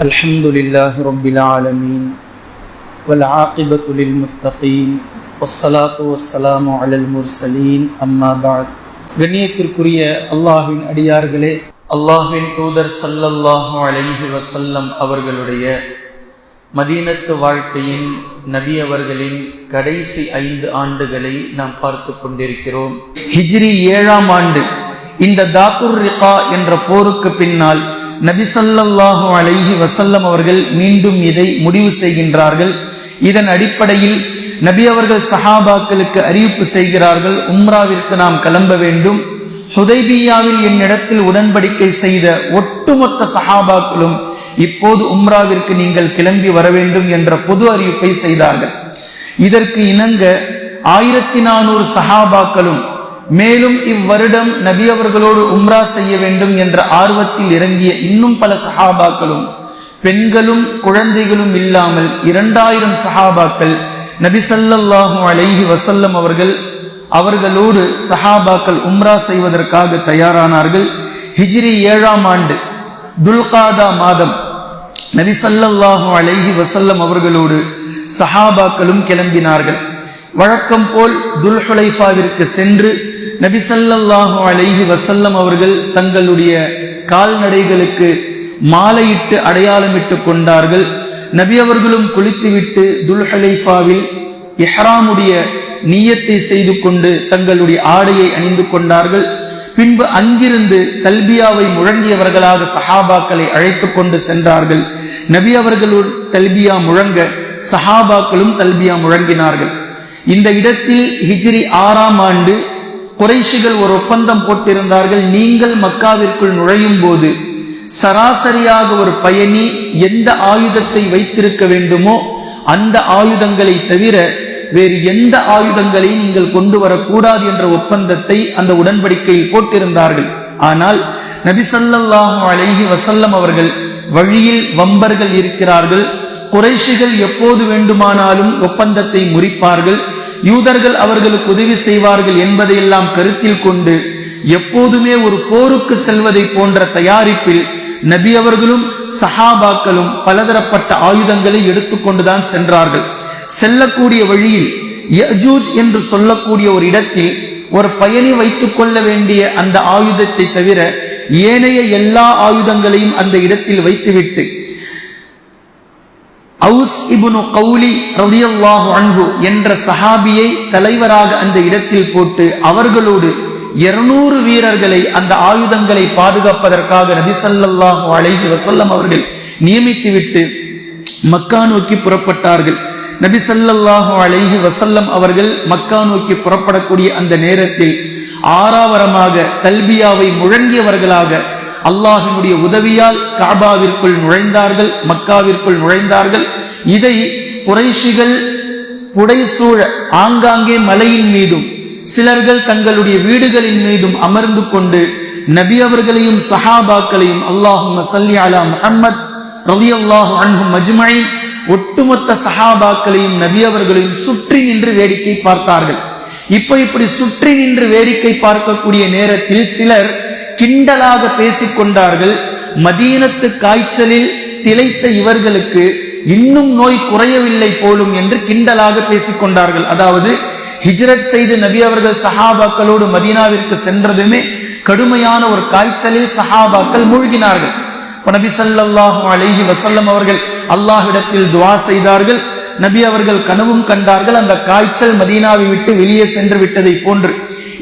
الحمد لله رب العالمين والعاقبة للمتقين والصلاة والسلام على المرسلين أما بعد. கண்ணியத்திற்குரிய அல்லாஹ்வின் அடியார்களே, அல்லாஹ்வின் தூதர் ஸல்லல்லாஹு அலைஹி வஸல்லம் அவர்களுடைய மதீனத்து வாழ்க்கையின் நபி அவர்களின் கடைசி 5 ஆண்டுகளை நாம் பார்த்து கொண்டிருக்கிறோம். ஹிஜ்ரி 7ஆம் ஆண்டு இந்த தாத்துர் ரிகா என்ற போருக்கு பின்னால் நபி ஸல்லல்லாஹு அலைஹி வஸல்லம் அவர்கள் மீண்டும் இதை முடிவு செய்கின்றார்கள். இதன் அடிப்படையில் நபி அவர்கள் சஹாபாக்களுக்கு அறிவிப்பு செய்கிறார்கள், உம்ராவிற்கு நாம் கிளம்ப வேண்டும். ஹுதைபியாவில் என்னிடத்தில் உடன்படிக்கை செய்த ஒட்டுமொத்த சஹாபாக்களும் இப்போது உம்ராவிற்கு நீங்கள் கிளம்பி வர வேண்டும் என்ற பொது அறிவிப்பை செய்தார்கள். இதற்கு இணங்க 1400 சஹாபாக்களும் மேலும் இவ்வருடம் நபி அவர்களோடு உம்ரா செய்ய வேண்டும் என்ற ஆர்வத்தில் இறங்கிய இன்னும் பல சஹாபாக்களும் பெண்களும் குழந்தைகளும் இல்லாமல் 2000 சஹாபாக்கள் நபி ஸல்லல்லாஹு அலைஹி வஸல்லம் அவர்களோடு சஹாபாக்கள் உம்ரா செய்வதற்காக தயாரானார்கள். ஹிஜ்ரி 7ஆம் ஆண்டு துல்காதா மாதம் நபி ஸல்லல்லாஹு அலைஹி வஸல்லம் அவர்களோடு சஹாபாக்களும் கிளம்பினார்கள். வழக்கம் போல் துல்ஹுலைஃபாவிற்கு சென்று நபி ஸல்லல்லாஹு அலைஹி வஸல்லம் அவர்கள் தங்களுடைய கால்நடைகளுக்கு மாலையிட்டு அடையாளமிட்டு கொண்டார்கள். நபி அவர்களும் குளித்துவிட்டு துல்ஹுலைஃபாவில் இஹ்ராமுடைய நியத்தை செய்து கொண்டு தங்களுடைய ஆடையை அணிந்து கொண்டார்கள். பின்பு அங்கிருந்து தல்பியாவை முழங்கியவர்களாக சஹாபாக்களை அழைத்து கொண்டு சென்றார்கள். நபி அவர்களும் தல்பியா முழங்க சஹாபாக்களும் தல்பியா முழங்கினார்கள். இந்த இடத்தில் ஹிஜ்ரி 6ஆம் ஆண்டு குறைஷிகள் ஒரு ஒப்பந்தம் போட்டிருந்தார்கள். நீங்கள் மக்காவிற்குள் நுழையும் போது சராசரியாக ஒரு பயணி எந்த ஆயுதத்தை வைத்திருக்க வேண்டுமோ அந்த ஆயுதங்களை தவிர வேறு எந்த ஆயுதங்களை நீங்கள் கொண்டு வரக்கூடாது என்ற ஒப்பந்தத்தை அந்த உடன்படிக்கையில் போட்டிருந்தார்கள். ஆனால் நபி ஸல்லல்லாஹு அலைஹி வஸல்லம் அவர்கள் வழியில் வம்பர்கள் இருக்கிறார்கள். குறைஷிகள் எப்போது வேண்டுமானாலும் ஒப்பந்தத்தை முறிப்பார்கள், யூதர்கள் அவர்களுக்கு உதவி செய்வார்கள் என்பதையெல்லாம் கருத்தில் கொண்டு எப்போதுமே ஒரு போருக்கு செல்வதை போன்ற தயாரிப்பில் நபி அவர்களும் சஹாபாக்களும் பலதரப்பட்ட ஆயுதங்களை எடுத்துக்கொண்டுதான் சென்றார்கள். செல்லக்கூடிய வழியில் யஜூஜ் என்று சொல்லக்கூடிய ஒரு இடத்தில் ஒரு பயணி வைத்துக் கொள்ள வேண்டிய அந்த ஆயுதத்தை தவிர ஏனைய எல்லா ஆயுதங்களையும் அந்த இடத்தில் வைத்துவிட்டு அவுஸ் இப்னு கௌலி ரலியல்லாஹு அன்ஹு என்ற சஹாபியை தலைவராக அந்த இடத்தில் போட்டு அவர்களோடு 200 வீரர்களை அந்த ஆயுதங்களை பாதுகாப்பதற்காக நபி ஸல்லல்லாஹு அலைஹி வஸல்லம் அவர்கள் நியமித்துவிட்டு மக்கா நோக்கி புறப்பட்டார்கள். நபி ஸல்லல்லாஹு அலைஹி வஸல்லம் அவர்கள் மக்கா நோக்கி புறப்படக்கூடிய அந்த நேரத்தில் ஆறாவரமாக தல்பியாவை முழங்கியவர்களாக அல்லாஹ்வினுடைய உதவியால் கஅபாவிற்குள் நுழைந்தார்கள், மக்காவிற்குள் நுழைந்தார்கள். இதை குறைஷிகள் புடைசூழ ஆங்காங்கே மலையின் மீதும் சிலர்கள் தங்களுடைய வீடுகளின் மீதும் அமர்ந்து கொண்டு நபி அவர்களையும் சஹாபாக்களையும் அல்லாஹும்ம ஸல்லி அலா முஹம்மத் ரலியல்லாஹு அன்ஹும் அஜ்மஈன் ஒட்டுமொத்த சஹாபாக்களையும் நபி அவர்களையும் சுற்றி நின்று வேடிக்கை பார்த்தார்கள். இப்படி சுற்றி நின்று வேடிக்கை பார்க்கக்கூடிய நேரத்தில் சிலர் கிண்டலாக பேசிக்கொண்டார்கள். மதீனத்து காய்ச்சலில் திளைத்த இவர்களுக்கு இன்னும் நோய் குறையவில்லை போலும் என்று கிண்டலாக பேசிக்கொண்டார்கள். அதாவது ஹிஜ்ரத் செய்து நபி அவர்கள் சஹாபாக்களோடு மதீனாவிற்கு சென்றதுமே கடுமையான ஒரு காய்ச்சலில் சஹாபாக்கள் மூழ்கினார்கள். நபி ஸல்லல்லாஹு அலைஹி வஸல்லம் அவர்கள் அல்லாஹ்விடத்தில் துஆ செய்தார்கள். நபி அவர்கள் கனவும் கண்டார்கள், அந்த காய்ச்சல் மதீனாவை விட்டு வெளியே சென்று விட்டதை போன்று.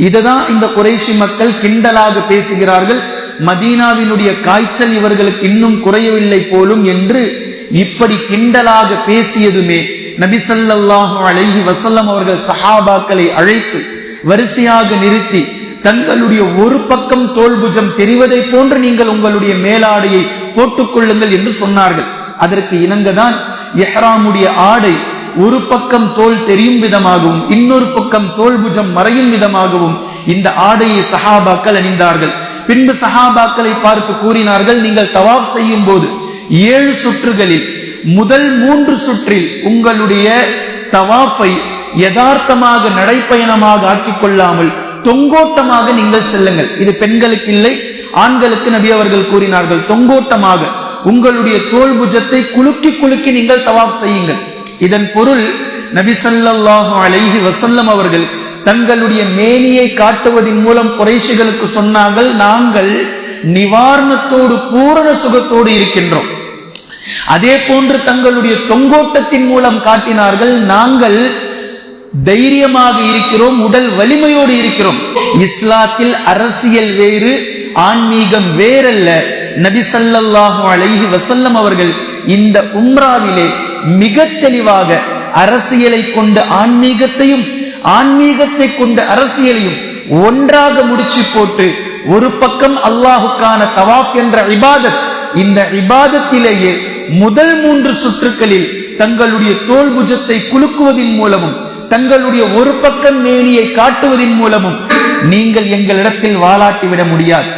இதுதான் இந்த குறைஷி மக்கள் கிண்டலாக பேசுகிறார்கள், மதீனாவினுடைய காய்ச்சல் இவர்களுக்கு இன்னும் குறையவில்லை போலும் என்று. இப்படி கிண்டலாக பேசியதுமே நபி ஸல்லல்லாஹு அலைஹி வஸல்லம் அவர்கள் சஹாபாக்களை அழைத்து வரிசையாக நிறுத்தி தங்களுடைய ஒரு பக்கம் தோள்புஜம் தெரிவதை போன்று நீங்கள் உங்களுடைய மேலாடையை போட்டுக்கொள்ளுங்கள் என்று சொன்னார்கள். அதற்கு இணங்கதான் இஹ்ராமுடைய ஆடை ஒரு பக்கம் தோல் தெரியும் விதமாகவும் இன்னொரு பக்கம் தோல்புஜம் மறையும் விதமாகவும் இந்த ஆடையை சஹாபாக்கள் அணிந்தார்கள். பின்பு சஹாபாக்களை பார்த்து கூறினார்கள், நீங்கள் தவாஃப் செய்யும் போது 7 சுற்றுகளில் முதல் 3 சுற்றில் உங்களுடைய தவாஃபை யதார்த்தமாக நடைப்பயணமாக ஆக்கிக் கொள்ளாமல் தொங்கோட்டமாக நீங்கள் செல்லுங்கள். இது பெண்களுக்கு இல்லை, ஆண்களுக்கு நபி அவர்கள் கூறினார்கள். தொங்கோட்டமாக உங்களுடைய தோள் புஜத்தை குலுக்கி குலுக்கி நீங்கள் தவாஃப் செய்யுங்கள். இதன் பொருள் நபி ஸல்லல்லாஹு அலைஹி வஸல்லம் அவர்கள் தங்களுடைய மேனியை காட்டுவதன் மூலம் குறைஷிகளுக்கு சொன்னார்கள், நாங்கள் நிவாரணத்தோடு பூரண சுகத்தோடு இருக்கின்றோம். அதே போன்று தங்களுடைய தொங்கோட்டத்தின் மூலம் காட்டினார்கள், நாங்கள் தைரியமாக இருக்கிறோம், உடல் வலிமையோடு இருக்கிறோம். இஸ்லாத்தில் அரசியல் வேறு, ஆன்மீகம் வேறல்ல. நபி ஸல்லல்லாஹு அலைஹி வஸல்லம் அவர்கள் இந்த உம்ராவிலே மிக தெளிவாக அரசியலை கொண்ட ஆன்மீகத்தையும் ஆன்மீகத்தை கொண்ட அரசியலையும் ஒன்றாக முடிச்சு போட்டு ஒரு பக்கம் அல்லாஹுக்கான தவாஃப் என்ற இபாதத், இந்த இபாதத்திலேயே முதல் 3 சுற்றுக்களில் தங்களுடைய தோள் புஜத்தை குலுக்குவதன் மூலமும் தங்களுடைய ஒரு பக்கம் மேனியை காட்டுவதன் மூலமும் நீங்கள் எங்களிடத்தில் வாலாட்டிவிட முடியாது,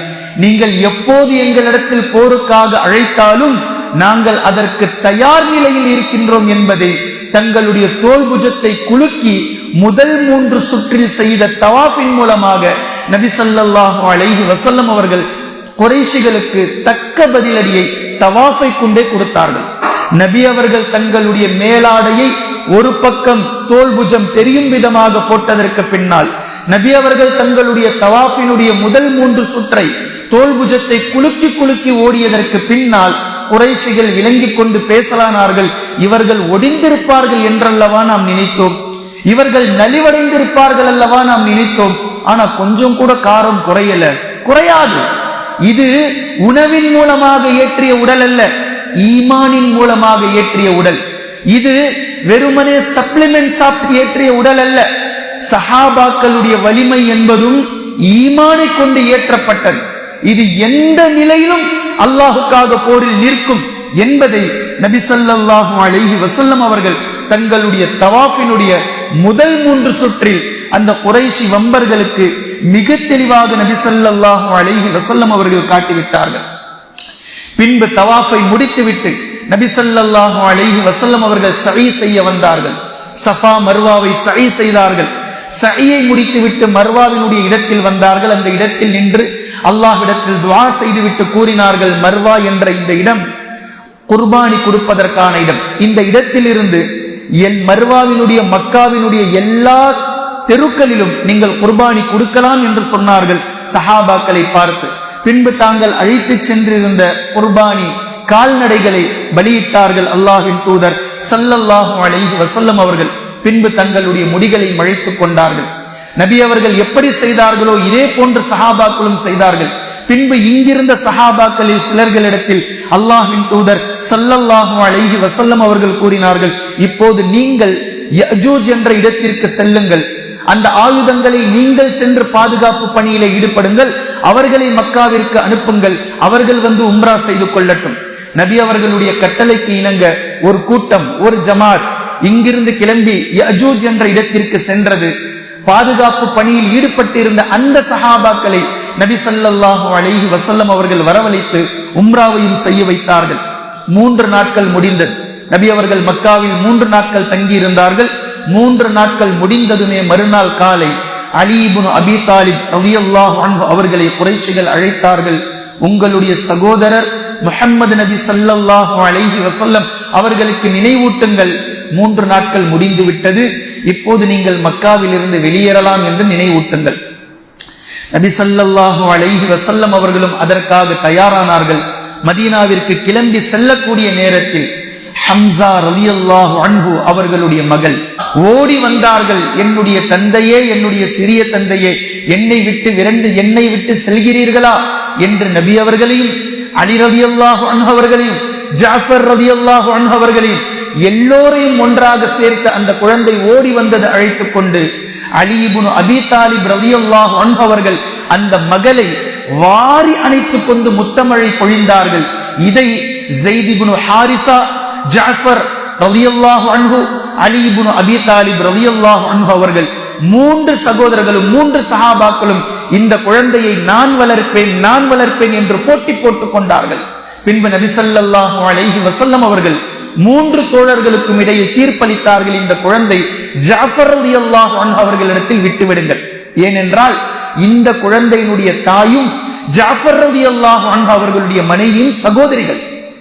நீங்கள் எப்போது எங்களிடத்தில் போருக்காக அழைத்தாலும் நாங்கள் அதற்கு தயார் நிலையில் இருக்கின்றோம் என்பதை தங்களுடைய தோள் புஜத்தை குலுக்கி முதல் 3 சுற்றில் செய்த தவாஃபின் மூலமாக நபி ஸல்லல்லாஹு அலைஹி வஸல்லம் அவர்கள் குறைஷிகளுக்கு தக்க பதிலடியை தவாஃபை கொண்டே கொடுத்தார்கள். நபி அவர்கள் தங்களுடைய மேலாடையை ஒரு பக்கம் தோள் புஜம் தெரியும் விதமாக போட்டதற்கு பின்னால் நபி அவர்கள் தங்களுடைய தவாஃபினுடைய முதல் 3 சுற்றை தோள் புஜத்தை குலுக்கி குலுக்கி ஓடியதற்கு பின்னால் குறைஷிகள் விளங்கிக் கொண்டு பேசலானார்கள், இவர்கள் ஒடிந்திருப்பார்கள் என்றல்லவா நாம் நினைத்தோம், இவர்கள் நலிவடைந்திருப்பார்கள் அல்லவா நாம் நினைத்தோம். ஆனா கொஞ்சம் கூட காரம் குறையாது. இது உணவின் மூலமாக ஏற்றிய உடல் அல்ல, ஈமானின் மூலமாக ஏற்றிய உடல். இது வெறுமனே சப்ளிமெண்ட் சாப்பிட்டு ஏற்றிய உடல் அல்ல. சஹாபாக்களுடைய வலிமை என்பதும் ஈமானை கொண்டு ஏற்றப்பட்டது. இது எந்த நிலையிலும் அல்லாஹுக்காக போரில் நிற்கும் என்பதை நபி ஸல்லல்லாஹு அலைஹி வஸல்லம் அவர்கள் தங்களுடைய தவாஃபினுடைய முதல் 3 சுற்றில் அந்த குறைஷி வம்பர்களுக்கு மிக தெளிவாக நபி ஸல்லல்லாஹு அலைஹி வஸல்லம் அவர்கள் காட்டிவிட்டார்கள். பின்பு தவாஃபை முடித்துவிட்டு நபி ஸல்லல்லாஹு அலைஹி வஸல்லம் அவர்கள் சഈ செய்ய வந்தார்கள். சஃபா மர்வாவை சஈ செய்தார்கள். சஈயை முடித்துவிட்டு மர்வாவினுடைய இடத்தில் வந்தார்கள். அந்த இடத்தில் நின்று அல்லாஹ்விடத்தில் துஆ செய்துவிட்டு கூறினார்கள், மர்வா என்ற இந்த இடம் குர்பானி கொடுப்பதற்கான இடம். இந்த இடத்தில் இருந்து என் மர்வாவினுடைய மக்காவினுடைய எல்லா தெருக்களிலும் நீங்கள் குர்பானி கொடுக்கலாம் என்று சொன்னார்கள் சஹாபாக்களை பார்த்து. பின்பு தாங்கள் அழைத்து சென்றிருந்த குர்பானி கால்நடைகளை பலியிட்டார்கள் அல்லாஹ்வின் தூதர் ஸல்லல்லாஹு அலைஹி வஸல்லம் அவர்கள். பின்பு தங்களுடைய முடிகளை மழைத்துக் கொண்டார்கள். நபி அவர்கள் எப்படி செய்தார்களோ இதே போன்று சஹாபாக்களும் செய்தார்கள். பின்பு இங்கிருந்த சஹாபாக்களில் சிலர்களிடத்தில் அல்லாஹ்வின் தூதர் ஸல்லல்லாஹு அலைஹி வஸல்லம் அவர்கள் கூறினார்கள், இப்போது நீங்கள் யஜூஜ் என்ற இடத்திற்கு செல்லுங்கள், அந்த ஆயுதங்களை நீங்கள் சென்று பாதுகாப்பு பணியில ஈடுபடுங்கள், அவர்களை மக்காவிற்கு அனுப்புங்கள், அவர்கள் வந்து உம்ரா செய்து கொள்ளட்டும். நபி அவர்களுடைய கட்டளைக்கு இணங்க ஒரு கூட்டம், ஒரு ஜமாத் இங்கிருந்து கிளம்பி யஜூஜ் என்ற இடத்திற்கு சென்றது. பாதுகாப்பு பணியில் ஈடுபட்டிருந்த அந்த சஹாபாக்களை நபி ஸல்லல்லாஹு அலைஹி வஸல்லம் அவர்கள் வரவழைத்து உம்ராவையும் செய்ய வைத்தார்கள். 3 நாட்கள் முடிந்தது. நபி அவர்கள் மக்காவில் 3 நாட்கள் தங்கி இருந்தார்கள். 3 நாட்கள் முடிந்ததுமே மறுநாள் காலை அலி இப்னு அபி தாலிப் ரலியல்லாஹு அன்ஹு அவர்களை குறைஷிகள் அழைத்தார்கள். உங்களுடைய சகோதரர் முஹம்மது நபி ஸல்லல்லாஹு அலைஹி வஸல்லம் அவர்களுக்கு நினைவூட்டுங்கள், 3 நாட்கள் முடிந்து விட்டது, இப்போது நீங்கள் மக்காவில் இருந்து வெளியேறலாம் என்று நினைவூட்டுங்கள். நபி ஸல்லல்லாஹு அலைஹி வஸல்லம் அவர்களும் அதற்காக தயாரானார்கள். மதீனாவிற்கு கிளம்பி செல்லக்கூடிய நேரத்தில் ஹம்சா ரலியல்லாஹு அன்ஹு அவர்களுடைய மகள் ஓடி வந்தார்கள். என்னுடைய தந்தையே, என்னுடைய சிறிய தந்தையே, என்னை விட்டு செல்கிறீர்களா என்று நபி அவர்களையும் அலி ரலியல்லாஹு அன்ஹு அவர்களையும் ஜாஃபர் ரலியல்லாஹு அன்ஹு அவர்களையும் எல்லோரையும் ஒன்றாக சேர்த்த அந்த குழந்தை ஓடி வந்தது அழைத்துக் கொண்டு அலி இப்னு அபி தாலிப் ரலியல்லாஹு அன்ஹு அவர்கள் அந்த மகளை வாரி அணைத்துக் கொண்டு முத்தமழை பொழிந்தார்கள். இதை ஸைத் இப்னு ஹாரிஸா, ஜாஃபர் ரலியல்லாஹு அன்ஹு, அலி இப்னு அபி தாலிப் ரலியல்லாஹு அன்ஹு அவர்கள் 3 சகோதரர்களும் 3 சஹாபாக்களும் இந்த குழந்தையை நான் வளர்ப்பேன் என்று போட்டி போட்டுக் கொண்டார்கள். பின்பு நபி ஸல்லல்லாஹு அலைஹி வஸல்லம் அவர்கள் 3 தோழர்களுக்கும் இடையில் தீர்ப்பளித்தார்கள், இந்த குழந்தை ஜாஃபர் ரலியல்லாஹு அன்ஹு அவர்களிடத்தில் விட்டுவிடுங்கள். ஏனென்றால் இந்த குழந்தையினுடைய தாயும் ஜாஃபர் ரலியல்லாஹு அன்ஹு அவர்களுடைய மனைவியும் சகோதரிகள்.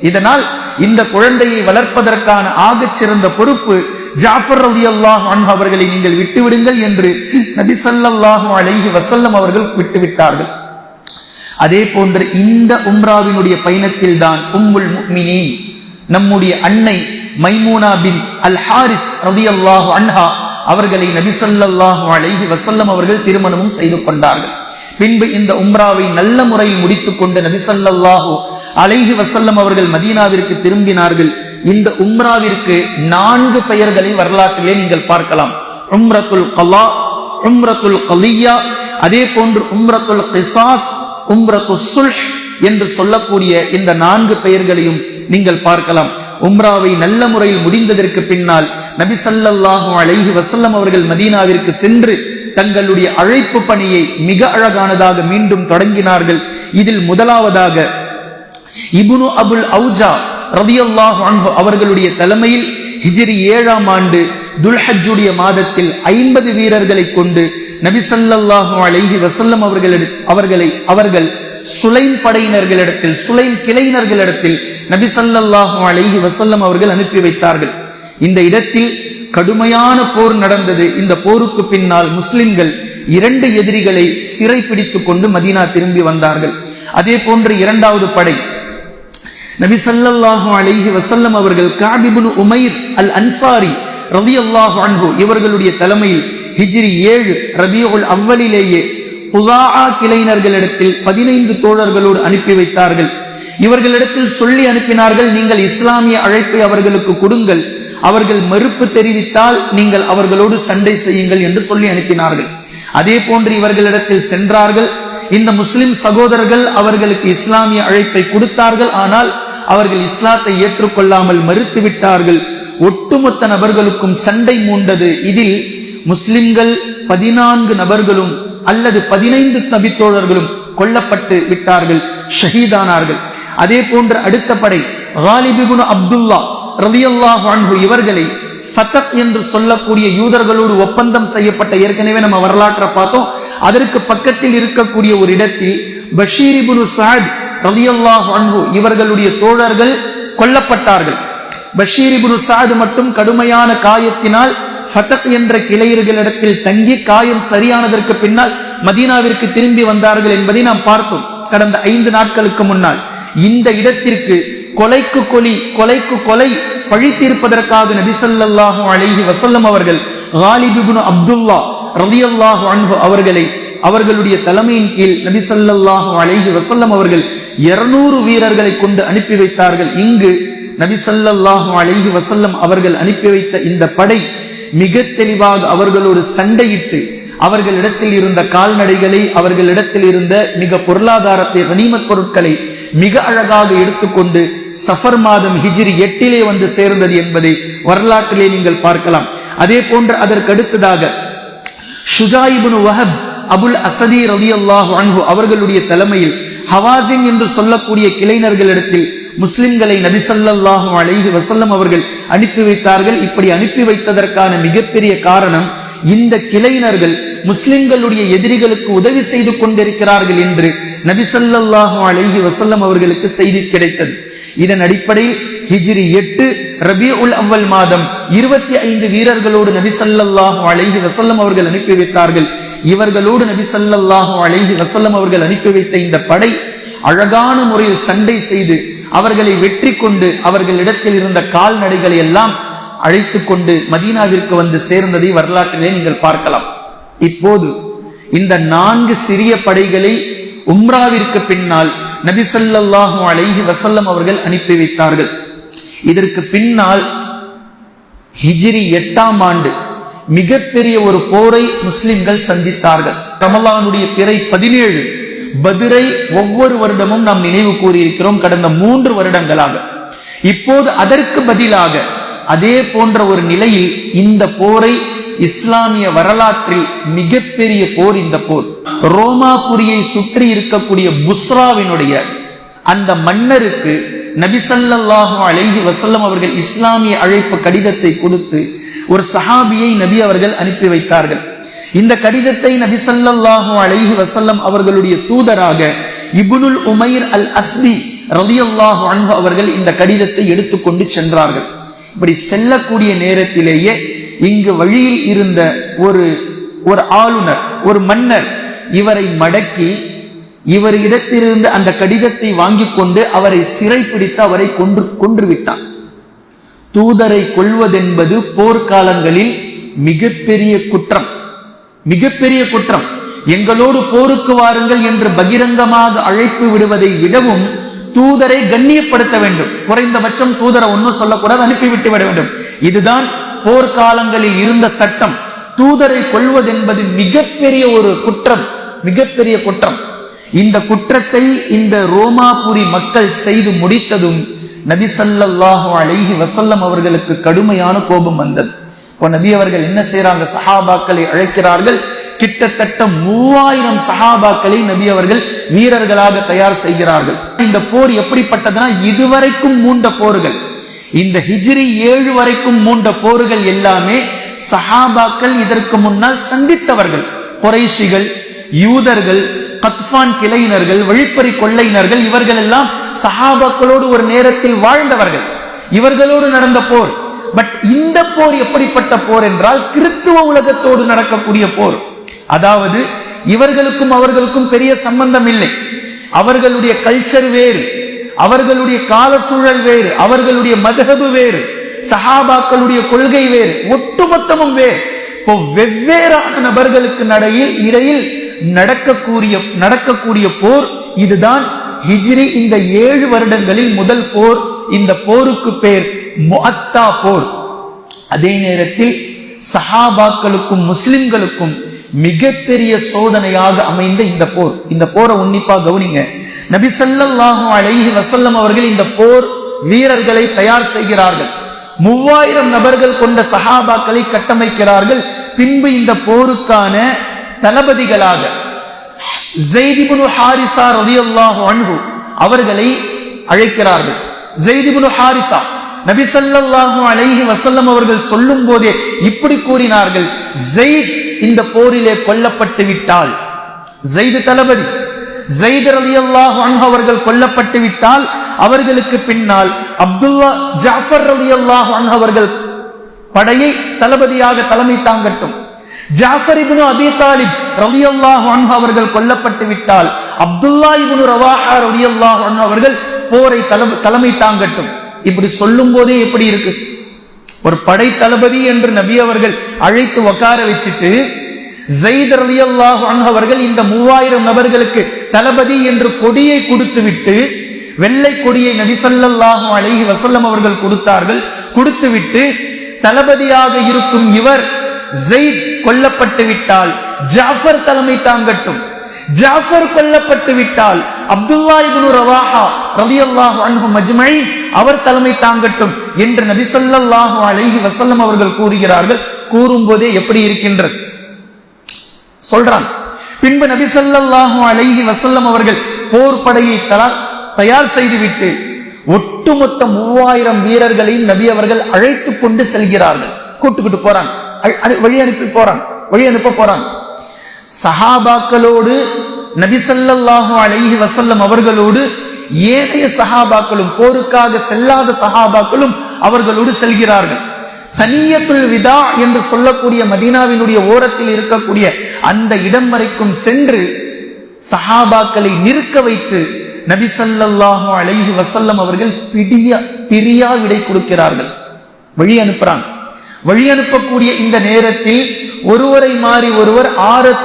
இதனால் இந்த குழந்தையை வளர்ப்பதற்கான ஆகச் சிறந்த பொறுப்பு ஜாஃபர் ரலியல்லாஹு அன்ஹு அவர்களை நீங்கள் விட்டுவிடுங்கள் என்று நபி ஸல்லல்லாஹு அலைஹி வஸல்லம் அவர்கள் விட்டுவிட்டார்கள். அதே போன்று இந்த உம்ராவினுடைய பயணத்தில் தான் உம்முல் முஃமினீன் நம்முடைய அன்னை மைமூனா பின் அல் ஹாரிஸ் ரலியல்லாஹு அன்ஹா அவர்களை நபி ஸல்லல்லாஹு அலைஹி வஸல்லம் அவர்கள் திருமணமும் செய்து கொண்டார்கள். பின்பு இந்த உம்ராவை நல்ல முறையில் முடித்துக் கொண்டு நபி ஸல்லல்லாஹு அலைஹி வஸல்லம் அவர்கள் மதீனாவிற்கு திரும்பினார்கள். இந்த உம்ராவிற்கு 4 பெயர்களை வரலாற்றிலே நீங்கள் பார்க்கலாம். உம்ரத்துல் கலா, உம்ரத்துல் கலியா, அதே போன்று உம்ரத்துல் கிசாஸ், உம்ரத்துல் சுல்ஹ் என்று சொல்லக்கூடிய இந்த 4 பெயர்களையும் நீங்கள் பார்க்கலாம். உம்ராவை நல்ல முறையில் முடிந்ததற்கு பின்னால் நபி ஸல்லல்லாஹு அலைஹி வஸல்லம் அவர்கள் மதீனாவிற்கு சென்று தங்களுடைய அழைப்பு பணியை மிக அழகானதாக மீண்டும் தொடங்கினார்கள். இதில் முதலாவதாக இப்னு அபுல் அவுஜா ரலியல்லாஹு அன்ஹு அவர்களுடைய தலைமையில் ஹிஜ்ரி 7ஆம் ஆண்டு துல்ஹஜ்ஜுடைய மாதத்தில் 50 வீரர்களை கொண்டு நபி ஸல்லல்லாஹு அலைஹி வஸல்லம் அவர்கள் சுலைம் படையினர்களிடத்தில், சுலைம் கிளையினர்களிடத்தில் நபி ஸல்லல்லாஹு அலைஹி வஸல்லம் அவர்கள் அனுப்பி வைத்தார்கள். இந்த இடத்தில் கடுமையான போர் நடந்தது. இந்த போருக்கு பின்னால் முஸ்லிம்கள் 2 எதிரிகளை சிறை பிடித்துக் கொண்டு மதீனா திரும்பி வந்தார்கள். அதே போன்று 2வது படை நபி ஸல்லல்லாஹு அலைஹி வஸல்லம் அவர்கள் கஅப் இப்னு உமைர் அல் அன்சாரி ரலியல்லாஹு அன்ஹு இவர்களுடைய தலைமையில் ஹிஜ்ரி 7 ரபியுல் அவ்வலிலேயே குதாஆ கிளையினர்களிடத்தில் 15 தோழர்களோடு அனுப்பி வைத்தார்கள். இவர்களிடத்தில் சொல்லி அனுப்பினார்கள், நீங்கள் இஸ்லாமிய அழைப்பை அவர்களுக்கு கொடுங்கள், அவர்கள் மறுப்பு தெரிவித்தால் நீங்கள் அவர்களோடு சண்டை செய்யுங்கள் என்று சொல்லி அனுப்பினார்கள். அதே போன்று இவர்களிடத்தில் சென்றார்கள். இந்த முஸ்லிம் சகோதரர்கள் அவர்களுக்கு இஸ்லாமிய அழைப்பை கொடுத்தார்கள். ஆனால் அவர்கள் இஸ்லாத்தை ஏற்றுக்கொள்ளாமல் மறுத்து விட்டார்கள். ஒட்டுமொத்த நபர்களுக்கும் சண்டை மூண்டது. இதில் முஸ்லிம்கள் 14 நபர்களும் அல்லது 15 நபித்தோழர்களும் கொல்லப்பட்டு விட்டார்கள், ஷஹீதானார்கள். அதே போன்று அடுத்த படை காலிப் இப்னு அப்துல்லா ரலியல்லாஹு அன்ஹு இவர்களை ஃபதக் என்று சொல்லக்கூடிய யூதர்களோடு ஒப்பந்தம் செய்யப்பட்ட, ஏற்கனவே நம்ம வரலாற்றை பார்த்தோம், அதற்கு பக்கத்தில் இருக்கக்கூடிய ஒரு இடத்தில் பஷீர் இப்னு சஅத் ரலியல்லாஹு அன்ஹு இவர்களுடைய தோழர்கள் கொல்லப்பட்டார்கள். பஷீர் இப்னு சஅத் மட்டும் கடுமையான காயத்தினால் ஃபதக் என்ற கிளையர்களிடத்தில் தங்கி காயம் சரியானதற்கு பின்னால் மதீனாவிற்கு திரும்பி வந்தார்கள் என்பதை நாம் பார்த்தோம் கடந்த 5 நாட்களுக்கு முன்னால். இந்த இடத்திற்கு கொலைக்கு கொலை பழி தீர்ப்பதற்காக நபி ஸல்லல்லாஹு அலைஹி வஸல்லம் அவர்கள் காலிப் இப்னு அப்துல்லா ரலியல்லாஹு அன்ஹு அவர்களுடைய தலைமையின் கீழ் நபி ஸல்லல்லாஹு அலைஹி வஸல்லம் அவர்கள் 200 வீரர்களை கொண்டு அனுப்பி வைத்தார்கள். இங்கு நபி ஸல்லல்லாஹு அலைஹி வஸல்லம் அவர்கள் அனுப்பி வைத்த இந்த படை மிக தெளிவாக அவர்களோடு சண்டையிட்டு அவர்களிடத்தில் இருந்த கால்நடைகளை, அவர்களிடத்தில் இருந்த மிக பொருளாதாரத்தை, கனிமத் பொருட்களை மிக அழகாக எடுத்துக்கொண்டு சஃபர் மாதம் ஹிஜ்ரி 8 வந்து சேர்ந்தது என்பதை வரலாற்றிலே நீங்கள் பார்க்கலாம். அதே போன்று அதற்கு அடுத்ததாக ஷுஜா இப்னு வஹப் அபுல் அஸதி ரலியல்லாஹு அன்ஹு அவர்களுடைய தலைமையில் ஹவாஸின் என்று சொல்லக்கூடிய கிளைஞர்களிடத்தில் முஸ்லிம்களை நபி ஸல்லல்லாஹு அலைஹி வஸல்லம் அவர்கள் அனுப்பி வைத்தார்கள். இப்படி அனுப்பி வைத்ததற்கான மிகப்பெரிய காரணம், இந்த கிளைஞர்கள் முஸ்லிம்களுடைய எதிரிகளுக்கு உதவி செய்து கொண்டிருக்கிறார்கள் என்று நபி ஸல்லல்லாஹு அலைஹி வஸல்லம் அவர்களுக்கு செய்தி கிடைத்தது. இதன் அடிப்படையில் ஹிஜ்ரி 8 ரபியுல் அவ்வல் மாதம் 25 வீரர்களோடு நபி ஸல்லல்லாஹு அலைஹி வஸல்லம் அவர்கள் அனுப்பி வைத்தார்கள். இவர்களோடு நபி ஸல்லல்லாஹு அலைஹி வஸல்லம் அவர்கள் அனுப்பி வைத்த இந்த படை அழகான முறையில் சண்டை செய்து அவர்களை வெற்றி கொண்டு அவர்களிடத்தில் இருந்த கால்நடைகளை எல்லாம் அழைத்து கொண்டு மதீனாவிற்கு வந்து சேர்ந்ததை வரலாற்றிலே நீங்கள் பார்க்கலாம். இப்போது இந்த 4 சிறிய படைகளை உம்ராவிற்கு பின்னால் நபி ஸல்லல்லாஹு அலைஹி வஸல்லம் அவர்கள் அனுப்பி வைத்தார்கள். இதற்கு பின்னால் ஹிஜ்ரி 8ஆம் ஆண்டு மிகப்பெரிய ஒரு போரை முஸ்லிம்கள் சந்தித்தார்கள். ரமலானுடைய பிறை 17 பத்ரை ஒவ்வொரு வருடமும் நாம் நினைவு கூறியிருக்கிறோம் கடந்த 3 வருடங்களாக. இப்போது அதற்கு பதிலாக அதே போன்ற ஒரு நிலையில் இந்த போரை இஸ்லாமிய வரலாற்றில் மிகப்பெரிய போர் இந்த போர். ரோமாபுரியை சுற்றி இருக்கக்கூடிய புஸ்ராவினுடைய அந்த மன்னருக்கு நபி ஸல்லல்லாஹு அலைஹி வஸல்லம் அவர்கள் இஸ்லாமிய அழைப்பு கடிதத்தை கொடுத்து ஒரு சஹாபியை நபி அவர்கள் அனுப்பி வைத்தார்கள். இந்த கடிதத்தை நபி ஸல்லல்லாஹு அலைஹி வஸல்லம் அவர்களுடைய தூதராக இப்னுல் உமைர் அல் அஸ்தி ரலியல்லாஹு அன்ஹு அவர்கள் இந்த கடிதத்தை எடுத்துக்கொண்டு சென்றார்கள். இப்படி செல்லக்கூடிய நேரத்திலேயே இங்கு வழியில் இருந்த ஒரு ஆளுநர், ஒரு மன்னர் இவரை மடக்கி இவரிடத்திலிருந்து அந்த கடிதத்தை வாங்கி கொண்டு அவரை சிறைப்பிடித்து அவரை கொன்று விட்டான். தூதரை கொல்வதென்பது போர்க்காலங்களில் மிகப்பெரிய குற்றம், மிகப்பெரிய குற்றம். எங்களோடு போருக்கு வாருங்கள் என்று பகிரங்கமாக அழைப்பு விடுவதை விடவும் தூதரை கண்ணியப்படுத்த வேண்டும். குறைந்தபட்சம் தூதரை ஒன்னும் சொல்லக்கூடாது, அனுப்பிவிட்டு விட வேண்டும். இதுதான் போர்க்காலங்களில் இருந்த சட்டம். தூதரை கொல்வதென்பது மிகப்பெரிய ஒரு குற்றம், மிகப்பெரிய குற்றம். இந்த குற்றத்தை இந்த ரோமாபுரி மக்கள் செய்து முடித்ததும் நபி ஸல்லல்லாஹு அலைஹி வஸல்லம் அவர்களுக்கு கடுமையான கோபம் வந்தது. இப்போ நபி அவர்கள் என்ன செய்யறாங்க, சஹாபாக்களை அழைக்கிறார்கள். கிட்டத்தட்ட 3000 சஹாபாக்களை நபி அவர்கள் வீரர்களாக தயார் செய்கிறார்கள். இந்த போர் எப்படிப்பட்டதுன்னா, இதுவரைக்கும் மூண்ட போர்கள், இந்த ஹிஜ்ரி 7 வரைக்கும் மூண்ட போர்கள் எல்லாமே சஹாபாக்கள் இதற்கு முன்னால் சந்தித்தவர்கள். குறைஷிகள், யூதர்கள், கத்பான் கிளையினர்கள், வழிப்பறி கொள்ளையினர்கள், இவர்கள் எல்லாம் சஹாபாக்களோடு ஒரு நேரத்தில் வாழ்ந்தவர்கள். இவர்களோடு நடந்த போர். பட் இந்த போர் எப்படிப்பட்ட போர் என்றால், கிறிஸ்துவ உலகத்தோடு நடக்கக்கூடிய போர். அதாவது இவர்களுக்கும் அவர்களுக்கும் பெரிய சம்பந்தம் இல்லை. அவர்களுடைய கல்ச்சர் வேறு, அவர்களுடைய கால சூழல் வேறு, அவர்களுடைய மதஹபு வேறு, சஹாபாக்களுடைய கொள்கை வேறு, ஒட்டுமொத்தமும் வேறு. இப்போ வெவ்வேறான நபர்களுக்கு இடையில் நடக்கக்கூடிய போர் இதுதான் ஹிஜ்ரி. இந்த 7 வருடங்களில் முதல் போர். இந்த போருக்கு பேர் முஅத்தா போர். அதே நேரத்தில் சஹாபாக்களுக்கும் முஸ்லிம்களுக்கும் மிகப்பெரிய சோதனையாக அமைந்த இந்த போர். இந்த போரை உன்னிப்பா கவனிங்க. நபி ஸல்லல்லாஹு அலைஹி வஸல்லம் அவர்கள் இந்த போர் வீரர்களை தயார் செய்கிறார்கள். 3000 நபர்கள் கொண்ட சஹாபாக்களை கட்டமைக்கிறார்கள். பின்பு இந்த போருக்கான தளபதிகளாக ஸைத் இப்னு ஹாரிஸா ரலியல்லாஹு அன்ஹு அவர்களை அழைக்கிறார்கள். ஸைத் இப்னு ஹாரிஸா நபி ஸல்லல்லாஹு அலைஹி வஸல்லம் அவர்கள் சொல்லும் போதே இப்படி கூறினார்கள், ஸைத் இந்த போரிலே கொல்லப்பட்டு விட்டால், ஸைத் தளபதி, ஸைத் ரலியல்லாஹு அன்ஹு அவர்கள் கொல்லப்பட்டு விட்டால் அவர்களுக்கு பின்னால் அப்துல்லா ஜாஃபர் ரலியல்லாஹு அன்ஹு அவர்கள் படையை தளபதியாக தலைமை தாங்கட்டும். ஜாஃபர் இப்னு அபி தாலிப் ரலியல்லாஹு அன்ஹு அவர்கள் கொல்லப்பட்டு விட்டால் அப்துல்லா இப்னு ரவாஹா ரலியல்லாஹு அன்ஹு அவர்கள் போரை தலைமை தாங்கட்டும். இப்படி சொல்லும் போதே எப்படி இருக்கு, ஒரு படை தளபதி என்று நபி அவர்கள் அழைத்து உட்கார வச்சுட்டு ஸைத் ரலியல்லாஹு அன்ஹு அவர்கள் இந்த 3000 நபர்களுக்கு தளபதி என்று கொடியை கொடுத்து விட்டு, வெள்ளை கொடியை நபி ஸல்லல்லாஹு அலைஹி வஸல்லம் அவர்கள் கொடுத்தார்கள். கொடுத்து விட்டு தளபதியாக இருக்கும் இவர் ஸைத் கொல்லப்பட்டு விட்டால் ஜாஃபர் தலைமை தாங்கட்டும், ஜாஃபர் கொல்லப்பட்டு விட்டால் அப்துல்லா இப்னு ரவாஹா ரலியல்லாஹு அன்ஹு மஜ்மஈன் அவர் தலைமை தாங்கட்டும் என்று நபி ஸல்லல்லாஹு அலைஹி வஸல்லம் அவர்கள் கூறுகிறார்கள். கூறும்போதே எப்படி இருக்கின்றது சொல்றான். பின்பு நபி ஸல்லல்லாஹு அலைஹி வஸல்லம் அவர்கள் போர் படையை தயார் செய்துவிட்டு ஒட்டுமொத்த 3000 வீரர்களையும் நபி அவர்கள் அழைத்து கொண்டு செல்கிறார்கள். கூட்டுக்கிட்டு போறாங்க, வழி அனுப்ப போறாங்க. சஹாபாக்களோடு நபி ஸல்லல்லாஹு அலைஹி வஸல்லம் அவர்களோடு ஏனைய சஹாபாக்களும், போருக்காக செல்லாத சஹாபாக்களும் அவர்களோடு செல்கிறார்கள். சனியத்துல் விதா என்று சொல்லக்கூடிய மதீனாவினுடைய ஓரத்தில் இருக்கக்கூடிய அந்த இடம் வரைக்கும் சென்று சஹாபாக்களை நிற்க வைத்து நபி ஸல்லல்லாஹு அலைஹி வஸல்லம் அவர்கள் பிரியா விடை கொடுக்கிறார்கள். வழி அனுப்புறாங்க. வழி அனுப்பக்கூடிய இந்த நேரத்தில் ஒருவரை மாறி ஒருவர்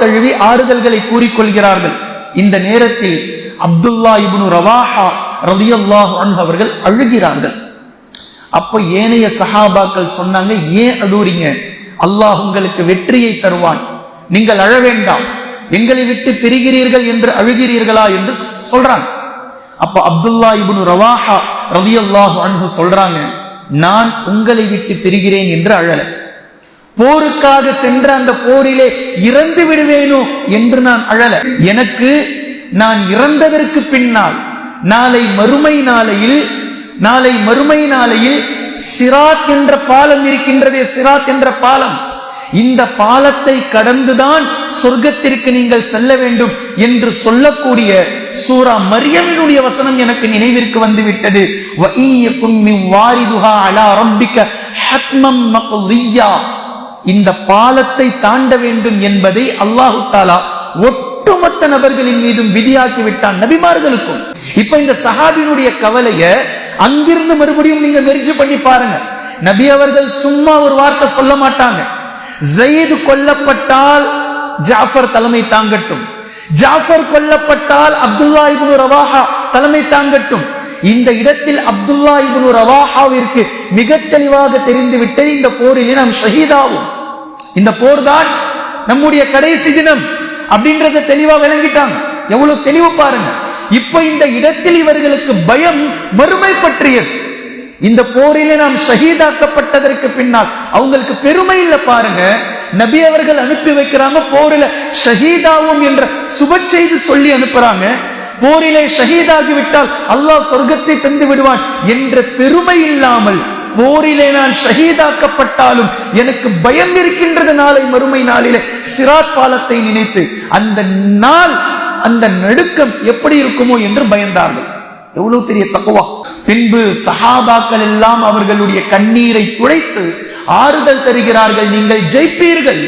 தழுவி ஆறுதல்களை கூறிக்கொள்கிறார்கள். இந்த நேரத்தில் அப்துல்லா இப்னு ரவாஹா ரலியல்லாஹு அன்ஹு அவர்கள் அழுகிறார்கள். அப்ப ஏனைய சஹாபாக்கள் சொன்னாங்க, ஏன் அழுறீங்க, அல்லாஹ் உங்களுக்கு வெற்றியை தருவான், நீங்கள் அழ வேண்டாம், எங்களை விட்டு பிரிகிறீர்கள் என்று அழுகிறீர்களா என்று சொல்றாங்க. அப்ப அப்துல்லா இப்னு ரவாஹா ரலியல்லாஹு அன்ஹு சொல்றாங்க, நான் உங்களை விட்டு பிரிகிறேன் என்று அழல, போருக்காக சென்ற அந்த போரிலே இறந்து விடுவேனோ என்று நான் அழல. எனக்கு நான் இறந்ததற்கு பின்னால் நாளை மறுமை நாளையில் சிராத் என்ற பாலம் இருக்கின்றதே, சிராத் என்ற பாலம், இந்த பாலத்தை கடந்துதான் சொர்க்கத்திற்கு நீங்கள் செல்ல வேண்டும் என்று சொல்லக்கூடிய சூரா மரியமினுடைய வசனம் எனக்கு நினைவிற்கு வந்துவிட்டது. இந்த பாலத்தை தாண்ட வேண்டும் என்பதை அல்லாஹு தஆலா ஒட்டுமொத்த நபர்களின் மீதும் விதியாக்கி விட்டான், நபிமார்களுக்கும். இப்ப இந்த சஹாபியினுடைய கவலைய அங்கிருந்து மறுபடியும் நீங்க மெர்ஜ் பண்ணி பாருங்க. நபி அவர்கள் சும்மா ஒரு வார்த்தை சொல்ல மாட்டாங்க. ஜயீத் கொல்லப்பட்டால் ஜாஃபர் தலைமை தாங்கட்டும், ஜாஃபர் கொல்லப்பட்டால் அப்துல்லா இப்னு ரவாஹா தலைமை தாங்கட்டும். இந்த இடத்தில் அப்துல்லா இப்னு ரவாஹாவிற்கு மிக தெளிவாக தெரிந்துவிட்டது, இந்த போரில் நாம் ஷஹீதாவும், இந்த போர் தான் நம்முடைய கடைசி தினம் அப்படின்றத தெளிவா விளங்கிட்டாங்க. எவ்வளவு தெளிவு பாருங்க. இப்ப இந்த இடத்தில் இவர்களுக்கு பயம் மறுமை பற்றியது. இந்த போரிலே நாம் ஷஹீதாக்கப்பட்டதற்கு பின்னால் அவங்களுக்கு பெருமை இல்ல பாருங்க. நபி அவர்கள் அனுப்பி வைக்கிறாங்க, போரில ஷஹீதாவும் என்ற சுப செய்தி சொல்லி அனுப்புறாங்க. போரிலே ஷஹீதாகி விட்டால் அல்லாஹ் சொர்க்கத்தை தந்து விடுவான் என்ற பெருமை இல்லாமல், போரிலே நான் ஷஹீதாக்கப்பட்டாலும் எனக்கு பயம் இருக்கின்றது நாளை மறுமை நாளிலே சிராத் பாலத்தை நினைத்து, அந்த நாள் அந்த நடுக்கம் எப்படி இருக்குமோ என்று பயந்தார்கள். எவ்வளவு பெரிய தக்வா. பின்பு சஹாபாக்கள் எல்லாம் அவர்களுடைய கண்ணீரை துடைத்து ஆறுதல் தருகிறார்கள். நீங்கள் ஜெயிப்பீர்கள்,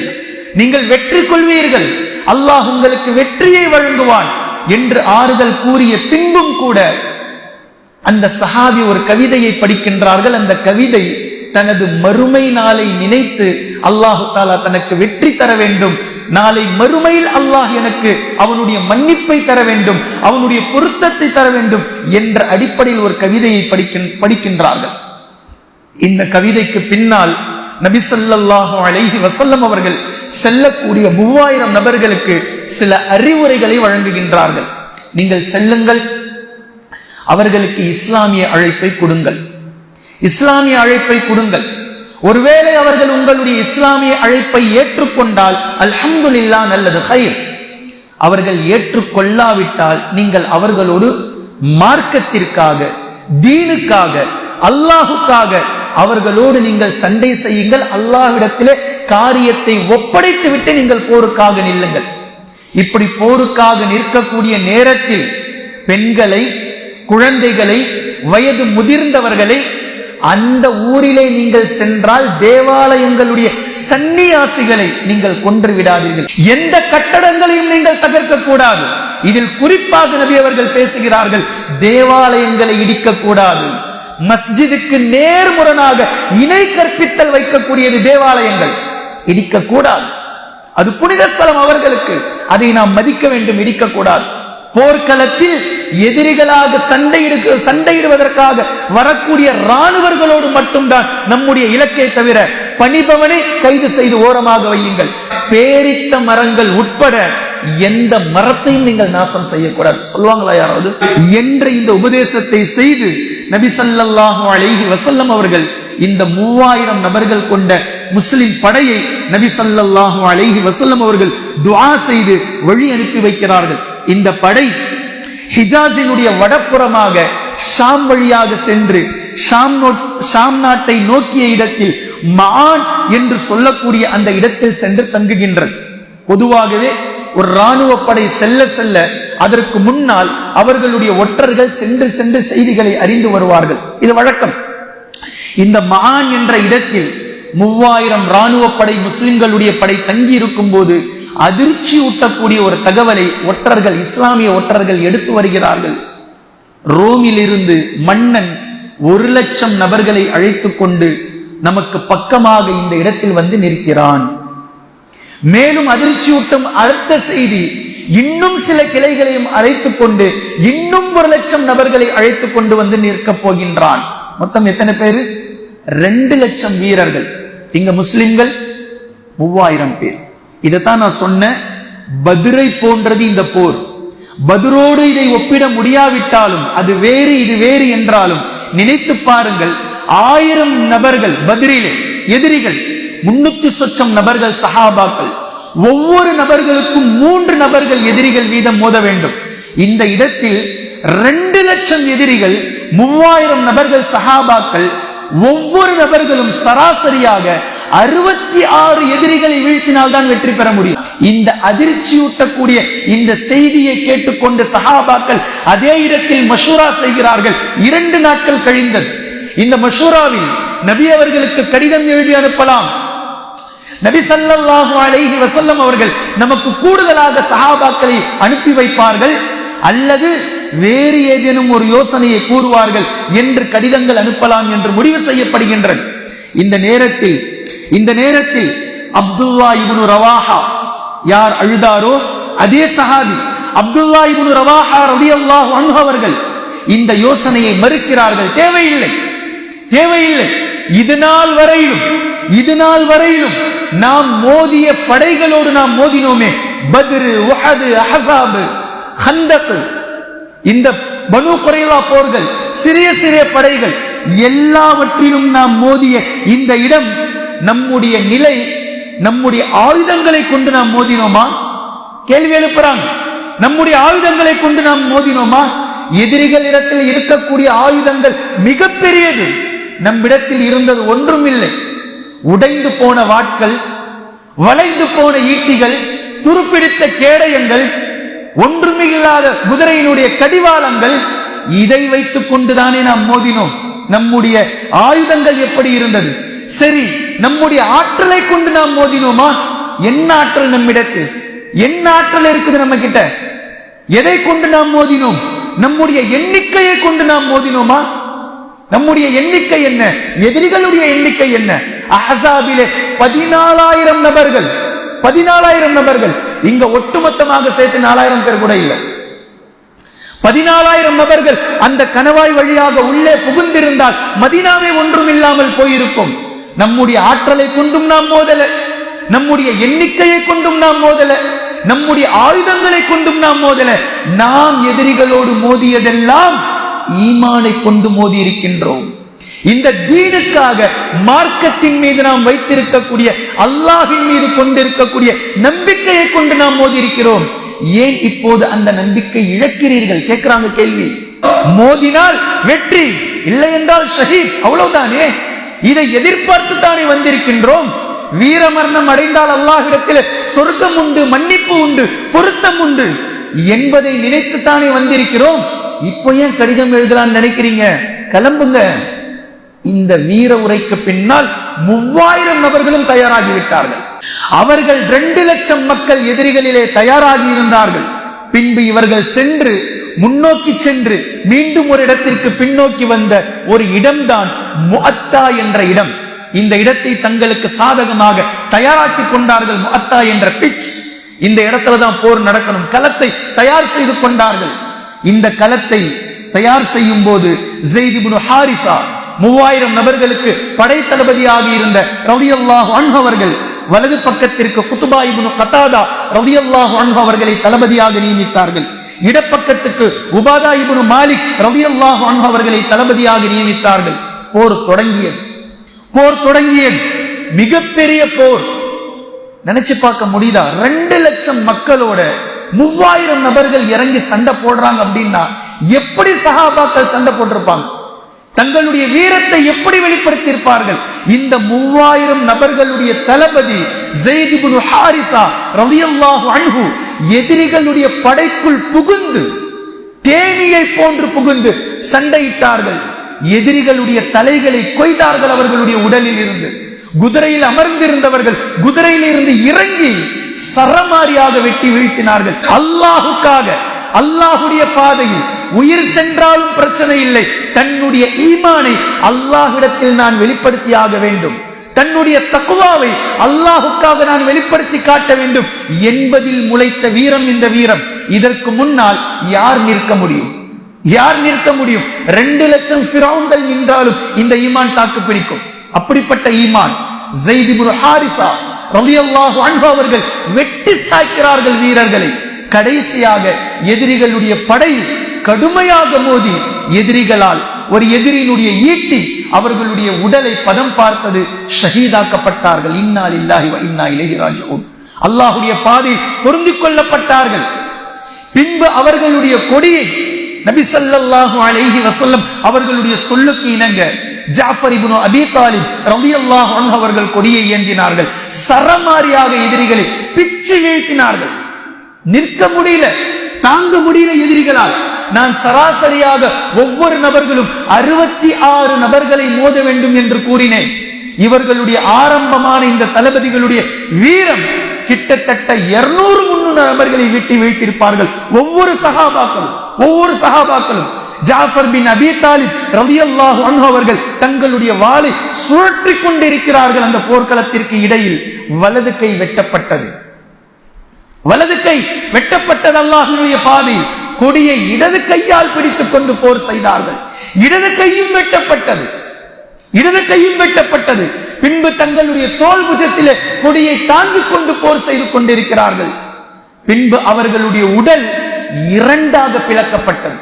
நீங்கள் வெற்றி கொள்வீர்கள், அல்லாஹ் உங்களுக்கு வெற்றியை வழங்குவான் என்று ஆறுதல் கூறிய பின்பும் கூட அந்த சஹாபி ஒரு கவிதையை படிக்கின்றார்கள். அந்த கவிதை தனது மறுமை நாளை நினைத்து அல்லாஹு தஆலா தனக்கு வெற்றி தர வேண்டும், நாளை மறுமையில் அல்லாஹ் எனக்கு அவனுடைய மன்னிப்பை தர வேண்டும், அவனுடைய பொருத்தத்தை தர வேண்டும் என்ற அடிப்படையில் ஒரு கவிதையை படிக்கின்றார்கள். இந்த கவிதைக்கு பின்னால் நபி ஸல்லல்லாஹு அலைஹி வஸல்லம் அவர்கள் செல்லக்கூடிய 3000 நபர்களுக்கு சில அறிவுரைகளை வழங்குகின்றார்கள். நீங்கள் செல்லுங்கள், அவர்களுக்கு இஸ்லாமிய அழைப்பை கொடுங்கள், இஸ்லாமிய அழைப்பை கொடுங்கள். ஒருவேளை அவர்கள் உங்களுடைய இஸ்லாமிய அழைப்பை ஏற்றுக்கொண்டால் அல்ஹம்துலில்லாஹ், நல்லது, ஹைர். அவர்கள் ஏற்றுக்கொள்ளாவிட்டால் நீங்கள் அவர்களோடு மார்க்கத்திற்காக, தீனுக்காக, அல்லாஹுக்காக அவர்களோடு நீங்கள் சண்டை செய்யுங்கள். அல்லாஹ்விடத்திலே காரியத்தை ஒப்படைத்து விட்டு நீங்கள் போருக்காக நில்லுங்கள். இப்படி போருக்காக நிற்கக்கூடிய நேரத்தில் பெண்களை, குழந்தைகளை, வயது முதிர்ந்தவர்களை அந்த ஊரிலே நீங்கள் சென்றால் தேவாலயங்களுடைய சன்னியாசிகளை நீங்கள் கொன்று விடாதீர்கள். எந்த கட்டடங்களையும் நீங்கள் தகர்க்க கூடாது. இதில் குறிப்பாக நபி அவர்கள் பேசுகிறார்கள், தேவாலயங்களை இடிக்க கூடாது. மஸ்ஜிதுக்கு நேர்முரணாக இணை கற்பித்தல் வைக்கக்கூடியது தேவாலயங்கள், இடிக்க கூடாது. அது புனித ஸ்தலம் அவர்களுக்கு, அதை நாம் மதிக்க வேண்டும், இடிக்க கூடாது. போர்க்களத்தில் எதிரிகளாக சண்டையிடுவதற்காக வரக்கூடிய ராணுவர்களோடு மட்டும்தான் நம்முடைய இலக்கை தவிர பணிபவனை கைது செய்து ஓரமாக வையுங்கள். பேரித்த மரங்கள் உட்பட எந்த மரத்தையும் நீங்கள் நாசம் செய்யக்கூடாது. சொல்லுவாங்களா யாராவது? என்ற இந்த உபதேசத்தை செய்து நபி ஸல்லல்லாஹு அலைஹி வஸல்லம் அவர்கள் இந்த 3000 நபர்கள் கொண்ட முஸ்லிம் படையை நபி ஸல்லல்லாஹு அலைஹி வஸல்லம் அவர்கள் துஆ செய்து வழி அனுப்பி வைக்கிறார்கள். இந்த படை ஹிஜாஸினுடைய வடப்புறமாக ஷாம் வழியாக சென்று ஷாம் நாட்டை நோக்கிய இடத்தில் மஆன் என்று சொல்லக்கூடிய அந்த இடத்தில் சென்று தங்குகின்றது. பொதுவாகவே ஒரு ராணுவ படை செல்ல செல்ல அதற்கு முன்னால் அவர்களுடைய ஒற்றர்கள் சென்று சென்று செய்திகளை அறிந்து வருவார்கள். இது வழக்கம். இந்த மஆன் என்ற இடத்தில் 3000 ராணுவ படை, முஸ்லிம்களுடைய படை தங்கி இருக்கும் போது அதிர்ச்சி ஊட்டக்கூடிய ஒரு தகவலை ஒற்றர்கள், இஸ்லாமிய ஒற்றர்கள் எடுத்து வருகிறார்கள். ரோமிலிருந்து மன்னன் 1,00,000 நபர்களை அழைத்துக் கொண்டு நமக்கு பக்கமாக இந்த இடத்தில் வந்து நிற்கிறான். மேலும் அதிர்ச்சியூட்டும் அடுத்த செய்தி, இன்னும் சில கிளைகளையும் அழைத்துக் கொண்டு இன்னும் 1,00,000 நபர்களை அழைத்துக் கொண்டு வந்து நிற்கப் போகின்றான். மொத்தம் எத்தனை பேரு? 2,00,000 வீரர்கள். இங்க முஸ்லிம்கள் 3000 பேர். இதைத்தான் நான் சொன்னேன், பத்ரை போன்றது இந்த போர். பத்ரோடு இதை ஒப்பிட முடியாவிட்டாலும், அது வேறு இது வேறு என்றாலும் நினைத்து பாருங்கள். 1000 நபர்கள் பத்ரிலே எதிரிகள், 300 சொச்சம் நபர்கள் சஹாபாக்கள். ஒவ்வொரு நபர்களுக்கும் 3 நபர்கள் எதிரிகள் வீதம் மோத வேண்டும். இந்த இடத்தில் 2,00,000 எதிரிகள், 3000 நபர்கள் சஹாபாக்கள். ஒவ்வொரு நபர்களும் சராசரியாக 66 எதிரிகளை வீழ்த்தினால் தான் வெற்றி பெற முடியும். இந்த அதிர்ச்சியூட்டக்கூடிய இந்த செய்தியை கேட்டுக்கொண்டு சஹாபாக்கள் அதே இடத்தில் மஷூரா செய்கிறார்கள். 2 நாட்கள் கழிந்தது. இந்த மஷூராவில் நபி அவர்களுக்கு கடிதம் எழுதி அனுப்பலாம். நபி ஸல்லல்லாஹு அலைஹி வஸல்லம் அவர்கள் நமக்கு கூடுதலாக சஹாபாக்களை அனுப்பி வைப்பார்கள், அல்லது வேறு ஏதேனும் ஒரு யோசனையை கூறுவார்கள் என்று கடிதங்கள் அனுப்பலாம் என்று முடிவு செய்யப்படுகின்றது. இந்த நேரத்தில் அப்துல்லா இப்னு ரவாஹா, யார் அழுதாரோ அதே சஹாபி அப்துல்லா இப்னு ரவாஹா ரலியல்லாஹு அன்ஹு அவர்கள் இந்த யோசனையை மறுக்கிறார்கள். தேவையில்லை, இது நாள் வரையிலும் நாம் மோதிய படைகளோடு நாம் மோதினோமே, பத்ரு, உஹது, அஹஸாப், ஹந்தக், இந்த பனு குறைலா போர்கள், சிறிய படைகள் எல்லாவற்றிலும் நாம் மோதிய இந்த இடம் நம்முடைய நிலை, நம்முடைய ஆயுதங்களை கொண்டு நாம் மோதினோமா? கேள்வி எழுப்புறாங்க. நம்முடைய ஆயுதங்களை கொண்டு நாம் மோதினோமா? எதிரிகளிடத்தில் இருக்கக்கூடிய ஆயுதங்கள் மிகப்பெரியது, நம்மிடத்தில் இருந்தது ஒன்றும் இல்லை. உடைந்து போன வாட்கள், வளைந்து போன ஈட்டிகள், துருப்பிடித்த கேடயங்கள், ஒன்றுமில்லாத குதிரையினுடைய கடிவாளங்கள், இதை வைத்துக் கொண்டுதானே நாம் மோதினோம். நம்முடைய ஆயுதங்கள் எப்படி இருந்தது? சரி, நம்முடைய ஆற்றலை கொண்டு நாம் மோதினோமா? என்ன ஆற்றல் நம்மிடத்தில், என்ன ஆற்றல் இருக்குது நம்ம கிட்ட? எதை கொண்டு நாம் மோதினோம்? நம்முடைய எண்ணிக்கையை கொண்டு நாம் மோதினோமா? நம்முடைய எண்ணிக்கை என்ன? எதிரிகளுடைய எண்ணிக்கை என்ன? அஹஸாபிலே 14,000 நபர்கள். இங்க ஒட்டுமொத்தமாக சேர்த்து 4,000 பேர் கூட இல்லை. 14,000 நபர்கள் அந்த கணவாய் வழியாக உள்ளே புகுந்திருந்தால் மதீனாவே ஒன்றும் இல்லாமல் போயிருக்கும். நம்முடைய ஆற்றலை கொண்டும் நாம் மோதல, நம்முடைய எண்ணிக்கையை கொண்டும் நாம் மோதல, நம்முடைய ஆயுதங்களை கொண்டும் நாம் மோதல. நாம் எதிரிகளோடு மோதியதெல்லாம் ஈமானை கொண்டு மோதி இருக்கின்றோம். இந்த தீனுக்காக, மார்க்கத்தின் மீது நாம் வைத்திருக்கக்கூடிய, அல்லாஹ்வின் மீது கொண்டிருக்கக்கூடிய நம்பிக்கையை கொண்டு நாம் மோதி இருக்கிறோம். ஏன் இப்போது அந்த நம்பிக்கை இழக்கிறீர்கள்? கேட்கிறாங்க கேள்வி. மோதினால் வெற்றி, இல்லை என்றால் ஷஹீத், அவ்வளவுதானே. இதை எதிர்பார்த்து தானே வந்திருக்கின்றோம். வீரமரணம் அடைந்தால் அல்லாஹ்விடத்தில் சொர்க்கம் உண்டு, மன்னிப்பு உண்டு, பொருத்தம் உண்டு என்பதை நினைத்துத்தானே வந்திருக்கிறோம். இப்போ ஏன் கடிதம் எழுதலான்னு நினைக்கிறீங்க? கிளம்புங்க. இந்த வீர உரைக்கு பின்னால் 3000 நபர்களும் தயாராகிவிட்டார்கள். அவர்கள் 2 லட்சம் மக்கள் எதிரிகளிலே தயாராகி இருந்தார்கள். பின்பு இவர்கள் முன்னோக்கி சென்று மீண்டும் ஒரு இடத்திற்கு பின்னோக்கி வந்த ஒரு இடம்தான் முஅத்தா என்ற இடம். இந்த இடத்தை தங்களுக்கு சாதகமாக தயாராக்கி கொண்டார்கள். முஅத்தா என்ற பிட்ச், இந்த இடத்துல தான் போர் நடக்கணும். களத்தை தயார் செய்து கொண்டார்கள். இந்த களத்தை தயார் செய்யும் போது ஸைத் இப்னு ஹாரிஸா 3000 நபர்களுக்கு படை தளபதியாக இருந்த ரலியல்லாஹு அன்ஹு அவர்கள், வலது பக்கத்திற்கு குத்பா இப்னு கதாதா ரலியல்லாஹு அன்ஹு அவர்களை தளபதியாக நியமித்தார்கள். இடப்பக்கத்துக்கு உபாதா இப்னு மாலிக் ரலியல்லாஹு அன்ஹு அவர்களை தளபதியாக நியமித்தார்கள். போர் தொடங்கியது. மிகப்பெரிய போர். நினைச்சு பார்க்க முடியுதா? 2 லட்சம் மக்களோட 3000 நபர்கள் இறங்கி சண்டை போடுறாங்க அப்படின்னா எப்படி சஹாபாக்கள் சண்டை போட்டிருப்பாங்க? தங்களுடைய வீரத்தை எப்படி வெளிப்படுத்தியிருப்பார்கள்? இந்த 3000 நபர்களுடைய தளபதி ஸைத் இப்னு ஹாரிஸா ரலியல்லாஹு அன்ஹு எதிரிகளுடைய படைக்குள் புகுந்து, தேனியை போன்று புகுந்து சண்டையிட்டார்கள். எதிரிகளுடைய தலைகளை கொய்தார்கள். அவர்களுடைய உடலில் இருந்து குதிரையில் அமர்ந்திருந்தவர்கள் குதிரையில் இருந்து இறங்கி சரமாரியாக வெட்டி வீழ்த்தினார்கள். அல்லாஹுக்காக, அல்லாஹுடைய பாதையில் உயிர் சென்றாலும் பிரச்சனை இல்லை. தன்னுடைய ஈமானை அல்லாஹ்விடத்தில் நான் வெளிப்படுத்தியாக வேண்டும், தன்னுடைய தக்வாவை அல்லாஹுக்காக நான் வெளிப்படுத்தி காட்ட வேண்டும் என்பதில் முளைத்த வீரம் இந்த வீரம். இதற்கு முன்னால் யார் நிற்க முடியும்? 2 லட்சம் ஃபிரௌன்கள் நின்றாலும் இந்த ஈமான் தாக்கு பிடிக்கும். அப்படிப்பட்ட ஈமான் ஸைத் இப்னு ஹாரிஸா ரலியல்லாஹு அன்ஹு அவர்கள் வெட்டி சாய்க்கிறார்கள் வீரர்களை. கடைசியாக எதிரிகளுடைய படை கடுமையாக மோதி எதிரிகளால் ஒரு எதிரியினுடைய ஈட்டி அவர்களுடைய உடலை பதம் பார்த்தது. ஷஹீதாக்கப்பட்டார்கள். இன்னா லில்லாஹி வ இன்னா இலைஹி ராஜிஊன். அல்லாஹ்வுடைய பாதையில் பொருந்திக் கொள்ளப்பட்டார்கள். பின்பு அவர்களுடைய கொடியை நபி ஸல்லல்லாஹு அலைஹி வஸல்லம் அவர்களுடைய சொல்லுக்கு இணங்க ஜாஃபர் இப்னு அபீ தாலிப் ரலியல்லாஹு அன்ஹு அவர்கள் கொடியை ஏந்தினார்கள். சரமாரியாக எதிரிகளை பிச்சு வீழ்த்தினார்கள். நிற்க முடியல, தாங்க முடியல எதிரிகளால். நான் சராசரியாக ஒவ்வொரு நபர்களும் 66 நபர்களை மோத வேண்டும் என்று கூறினேன். இவர்களுடைய ஆரம்பமான இந்த தளபதிகளுடைய வீரம் கிட்டத்தட்ட 200-300 நபர்களை வெட்டி வீழ்த்திருப்பார்கள். ஒவ்வொரு சஹாபாக்களும் ஜாஃபர் பின் அபீ தாலிப் ரலியல்லாஹு அன்ஹு அவர்கள் தங்களுடைய வாளை சுழற்றிக் கொண்டிருக்கிறார்கள். அந்த போர்க்களத்திற்கு இடையில் வலது கை வெட்டப்பட்டது. அல்லாஹ்வுடைய பாதை. கொடியை இடது கையால் பிடித்துக் கொண்டு போர் செய்தார்கள். இடது கையும் வெட்டப்பட்டது. பின்பு தங்களுடைய தோல் புஜத்திலே கொடியை தாங்கிக் கொண்டு போர் செய்து கொண்டிருக்கிறார்கள். பின்பு அவர்களுடைய உடல் இரண்டாக பிளக்கப்பட்டது.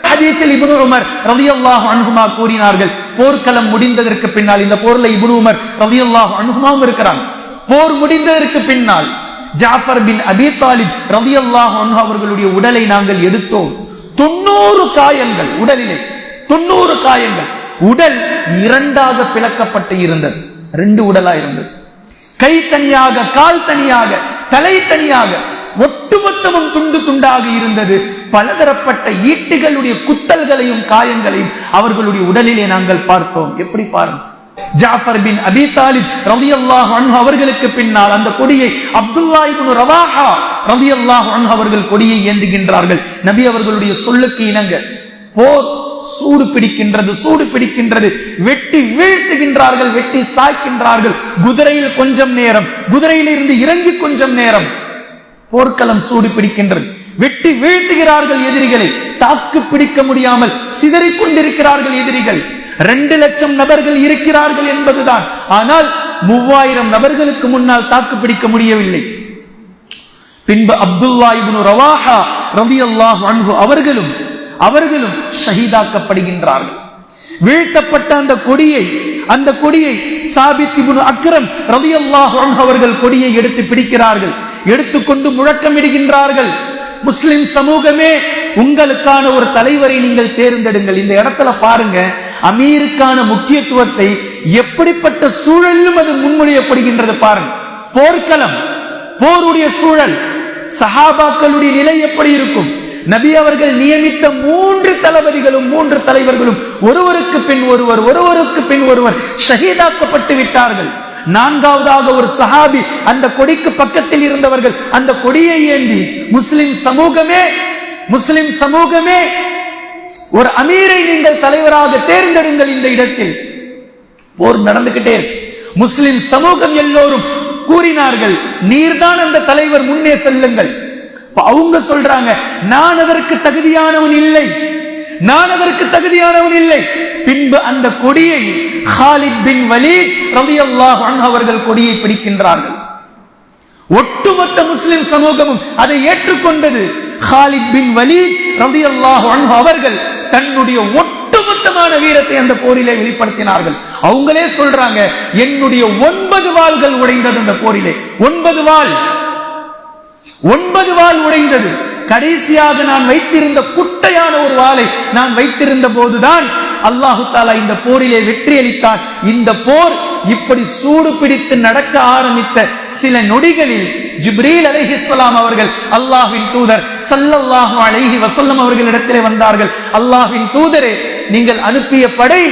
ஹதீஸில் இப்னு உமர் ரலியல்லாஹு அன்ஹுமா கூறினார்கள், போர்க்களம் முடிந்ததற்கு பின்னால், இந்த போர்ல இப்னு உமர் ரலியல்லாஹு அன்ஹுமாவும் இருக்கிறாங்க. போர் முடிந்ததற்கு பின்னால் ஜாஃபர் பின் அபீ தாலிப் ரலியல்லாஹு அன்ஹு அவர்களுடைய உடலை நாங்கள் எடுத்தோம். 90 காயங்கள் உடலிலே, 90 காயங்கள். உடல் இரண்டாக பிளக்கப்பட்டு இருந்தது. 2 உடலா இருந்தது. கை தனியாக, கால் தனியாக, தலை தனியாக, ஒட்டுமொத்தமும் துண்டு துண்டாக இருந்தது. பலதரப்பட்ட ஈட்டிகளுடைய குத்தல்களையும் காயங்களையும் அவர்களுடைய உடலிலே நாங்கள் பார்த்தோம். எப்படி பாருங்க, ஜாஃபர் பின் அபீ தாலிப் ரலியல்லாஹு அன்ஹு அவர்களுக்கு பின்னால் அந்த கொடியை அப்துல்லாஹ் இப்னு ரவாஹா ரலியல்லாஹு அன்ஹு அவர்கள் கொடியை ஏந்துகின்றார்கள். நபி அவர்களுடைய சொல்லுக்கு இணங்க போர் சூடு பிடிக்கின்றது. வெட்டி வீழ்த்துகின்றார்கள், வெட்டி சாய்க்கின்றார்கள். குதிரையில் கொஞ்சம் நேரம், குதிரையிலிருந்து இறங்கி கொஞ்சம் நேரம். போர்க்களம் சூடு பிடிக்கின்றது. வெட்டி வீழ்த்துகிறார்கள் எதிரிகளை. தாக்கு பிடிக்க முடியாமல் சிதறிக் கொண்டிருக்கிறார்கள் எதிரிகள். 2 லட்சம் நபர்கள் இருக்கிறார்கள் என்பதுதான். ஆனால் 3000 நபர்களுக்கு முன்னால் தாக்கு பிடிக்க முடியவில்லை. பின்பு அப்துல்லாஹ் இப்னு ரவாஹா ரலியல்லாஹு அன்ஹு அவர்களும் ஷஹீதாக்கப்படுகின்றார்கள். வீழ்த்தப்பட்ட அந்த கொடியை சாபித் இப்னு அக்ரம் ரலியல்லாஹு அன்ஹு அவர்கள் கொடியை எடுத்து பிடிக்கிறார்கள். எடுத்துக்கொண்டு முழக்கமிடுகின்றார்கள், முஸ்லிம் சமூகமே, உங்களுக்கான ஒரு தலைவரை நீங்கள் தேர்ந்தெடுங்கள். இந்த இடத்துல பாருங்க, அமீருக்கான முக்கியத்துவத்தை எப்படிப்பட்ட சூழலிலும் அது முன்மொழியப்படுகின்றது பாருங்க. போர்க்களம், போருடைய சூழல், சஹாபாக்களுடைய நிலை எப்படி இருக்கும்? நபி அவர்கள் நியமித்த 3 தளபதிகளும் 3 தலைவர்களும் ஒருவருக்கு பின் ஒருவர் ஷஹீதாக்கப்பட்டு விட்டார்கள். 4வதாக ஒரு சஹாபி, அந்த கொடிக்கு பக்கத்தில் இருந்தவர்கள் அந்த கொடியை ஏந்தி, முஸ்லிம் சமூகமே ஒரு அமீரை நீங்கள் தலைவராக தேர்ந்தெடுங்கள். இந்த இடத்தில் போர் நடந்துகிட்டே இருக்கு. முஸ்லிம் சமூகம் எல்லோரும் கூறினார்கள், நீர்தான் அந்த தலைவர், முன்னே செல்லுங்கள். அவங்க சொல்றாங்க, நான் அதற்கு தகுதியானவன் இல்லை. பின்பு அந்த கொடியை காலித் பின் வலீத் ரலியல்லாஹு அன்ஹு அவர்கள் கொடியை பிடிக்கின்றார்கள். ஒட்டுமொத்த முஸ்லிம் சமூகமும் அதை ஏற்றுக்கொண்டது. காலித் பின் வலீத் ரலியல்லாஹு அன்ஹு அவர்கள் தன்னுடைய ஒட்டுமொத்தமான வீரத்தை அந்த போரிலே வெளிப்படுத்தினார்கள். அவங்களே சொல்றாங்க, என்னுடைய 9 வாள்கள் உடைந்தது அந்த போரிலே. 9 வாள் உடைந்தது. கடைசியாக நான் வைத்திருந்த குட்டையான ஒரு வாளை நான் வைத்திருந்த போதுதான் அல்லாஹு தஆலா இந்த போரிலே வெற்றி அளித்தார். இந்த போர் இப்படி சூடு பிடித்து நடக்க ஆரம்பித்த சில நொடிகளில் ஜிப்ரீல் அலைஹிஸ்ஸலாம் அவர்கள் அல்லாஹ்வின் தூதர் ஸல்லல்லாஹு அலைஹி வஸல்லம் அவர்களிடத்திலே வந்தார்கள். அல்லாஹ்வின் தூதரே, நீங்கள் அனுப்பிய படை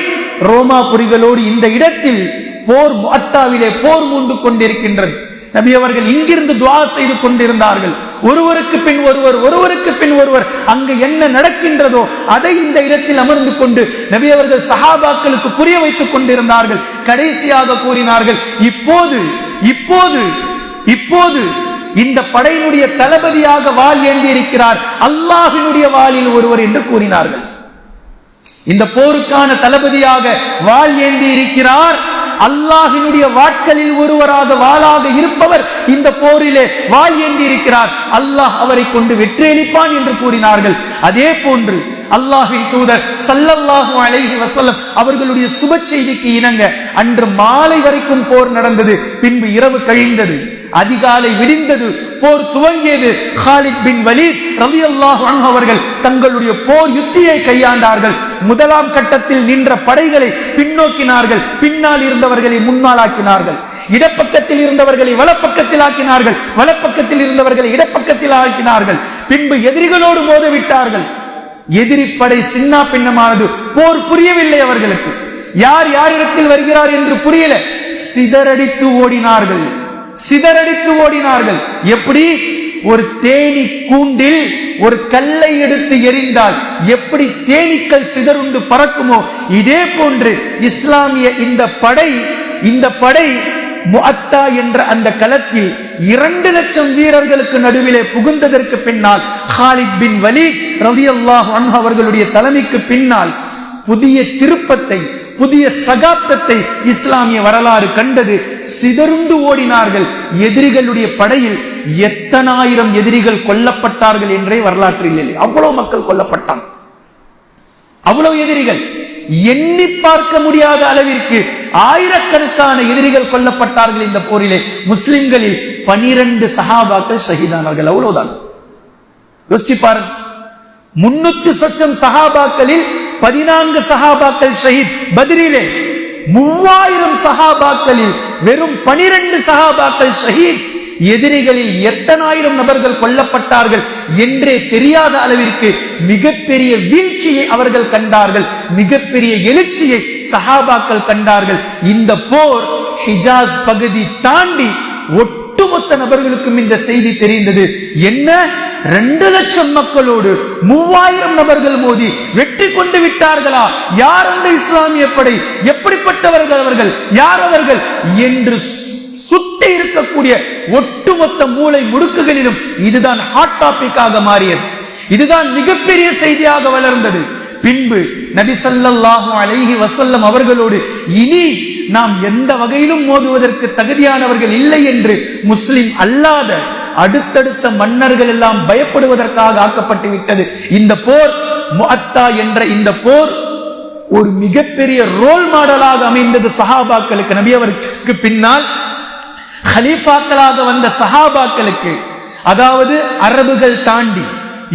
ரோமாபுரிகளோடு இந்த இடத்தில் போர் முஅத்தாவிலே போர் மூண்டு கொண்டிருக்கின்றது. நபி அவர்கள் இங்கிருந்து துஆ செய்து கொண்டிருந்தார்கள். ஒருவருக்கு பின் ஒருவர் அங்கு என்ன நடக்கின்றதோ அதை இந்த இடத்தில் அமர்ந்து கொண்டு நபி அவர்கள் சஹாபாக்களுக்கு புரிய வைத்துக் கொண்டிருந்தார்கள். கடைசியாக கூறினார்கள், இப்போது இந்த படையினுடைய தளபதியாக வாள் ஏந்தி இருக்கிறார் அல்லாஹ்வினுடைய வாளில் ஒருவர் என்று கூறினார்கள். இந்த போருக்கான தளபதியாக வாள் ஏந்தி இருக்கிறார் அல்லாஹ்வினுடைய வாட்களில் ஒருவராக வாளாக இருப்பவர் இந்த போரிலே வாள் ஏந்தி இருக்கிறார், அல்லாஹ் அவரை கொண்டு வெற்றியளிப்பான் என்று கூறினார்கள். அதே போன்று அல்லாஹ்வின் தூதர் ஸல்லல்லாஹு அலைஹி வஸல்லம் அவர்களுடைய சுப செய்திக்கு இணங்க அன்று மாலை வரைக்கும் போர் நடந்தது. பின்பு இரவு கழிந்தது. அதிகாலை விடிந்தது, போர் துவங்கியது. காலித் பின் வலீத் ரலியல்லாஹு அன்ஹு அவர்கள் தங்களுடைய போர் யுத்தியை கையாண்டார்கள். முதலாம் கட்டத்தில் நின்ற படைகளை பின்னோக்கினார்கள், பின்னால் இருந்தவர்களை முன்னால் ஆக்கினார்கள். இடப்பக்கத்தில் இருந்தவர்களை வலப்பக்கத்தில் ஆக்கினார்கள், வலப்பக்கத்தில் இருந்தவர்களை இடப்பக்கத்தில் ஆக்கினார்கள். பின்பு எதிரிகளோடு மோதவிட்டார்கள். எதிரி படை சின்ன பின்னமானது. போர் புரியவில்லை அவர்களுக்கு. யார் யாரிடத்தில் வருகிறார் என்று புரியல. சிதறடித்து ஓடினார்கள், சிதறடித்து ஓடினார்கள். எப்படி? ஒரு தேனி கூண்டில் ஒரு கல்லை எடுத்து எறிந்தால் எப்படி தேனீக்கள் சிதறுண்டு பறக்குமோ, இதே போன்று இஸ்லாமிய இந்த படை முஅத்தா என்ற அந்த களத்தில் 2 லட்சம் வீரர்களுக்கு நடுவிலே புகுந்ததற்கு பின்னால் காலித் பின் வலீத் ரலியல்லாஹு அன்ஹு அவர்களுடைய தலைமைக்கு பின்னால் புதிய திருப்பத்தை, புதிய சகாப்தத்தை இஸ்லாமிய வரலாறு கண்டது. சிதறுண்டு ஓடினார்கள். எதிரிகளுடைய படையில் எத்தனாயிரம் எதிரிகள் கொல்லப்பட்டார்கள் என்றே வரலாற்றில் இல்லை. அவ்வளவு மக்கள் கொல்லப்பட்டாங்க, அவ்வளவு எதிரிகள். எண்ணி பார்க்க முடியாத அளவிற்கு ஆயிரக்கணக்கான எதிரிகள் கொல்லப்பட்டார்கள் இந்த போரிலே. முஸ்லிம்களில் 12 சஹாபாக்கள் ஷஹீதானார்கள். அவ்வளவுதான். யோசிச்சு பாருங்க, 300 சொச்சம் சஹாபாக்களில் 14 சஹாபாக்கள் ஷஹீத் பத்ரிலே. 3000 சஹாபாக்களில் வெறும் 12 சஹாபாக்கள் ஷஹீத். எதிரிகளில் எத்தனாயிரம் நபர்கள் கொல்லப்பட்டார்கள் என்றே தெரியாத அளவிற்கு மிகப்பெரிய வீழ்ச்சியை அவர்கள் கண்டார்கள், மிகப்பெரிய எழுச்சியை சஹாபாக்கள் கண்டார்கள். இந்த போர் ஹிஜாஸ் பகுதி தாண்டி ஒட்டுமொத்த நபர்களுக்கும் இந்த செய்தி தெரிந்தது. என்ன? 2 லட்சம் மக்களோடு 3000 நபர்கள் மோதி வெற்றி கொண்டு விட்டார்களா? யார் அந்த இஸ்லாமிய படை? எப்படிப்பட்டவர்கள் அவர்கள்? யார் அவர்கள் என்று சுட்டி இருக்கக்கூடிய ஒட்டுமொத்த மூளை முடுக்குகளிலும் இதுதான் ஹாட் டாபிக்காக மாறியது. இதுதான் மிகப்பெரிய செய்தியாக வளர்ந்தது. பின்பு நபி ஸல்லல்லாஹு அலைஹி வஸல்லம் அவர்களோடு இனி நாம் எந்த வகையிலும் மோதுவதற்கு தகுதியானவர்கள் இல்லை என்று முஸ்லிம் அல்லாத அடுத்தடுத்த மன்னர்கள் எல்லாம் பயப்படுவதற்காக ஆக்கப்பட்டு விட்டது. இந்த போர் முஅத்தா என்ற இந்த போர் ஒரு மிகப்பெரிய ரோல் மாடலாக அமைந்தது சஹாபாக்களுக்கு. நபி அவருக்கு பின்னால் கலீஃபாக்களாக வந்த சஹாபாக்களுக்கு, அதாவது அரபுகள் தாண்டி,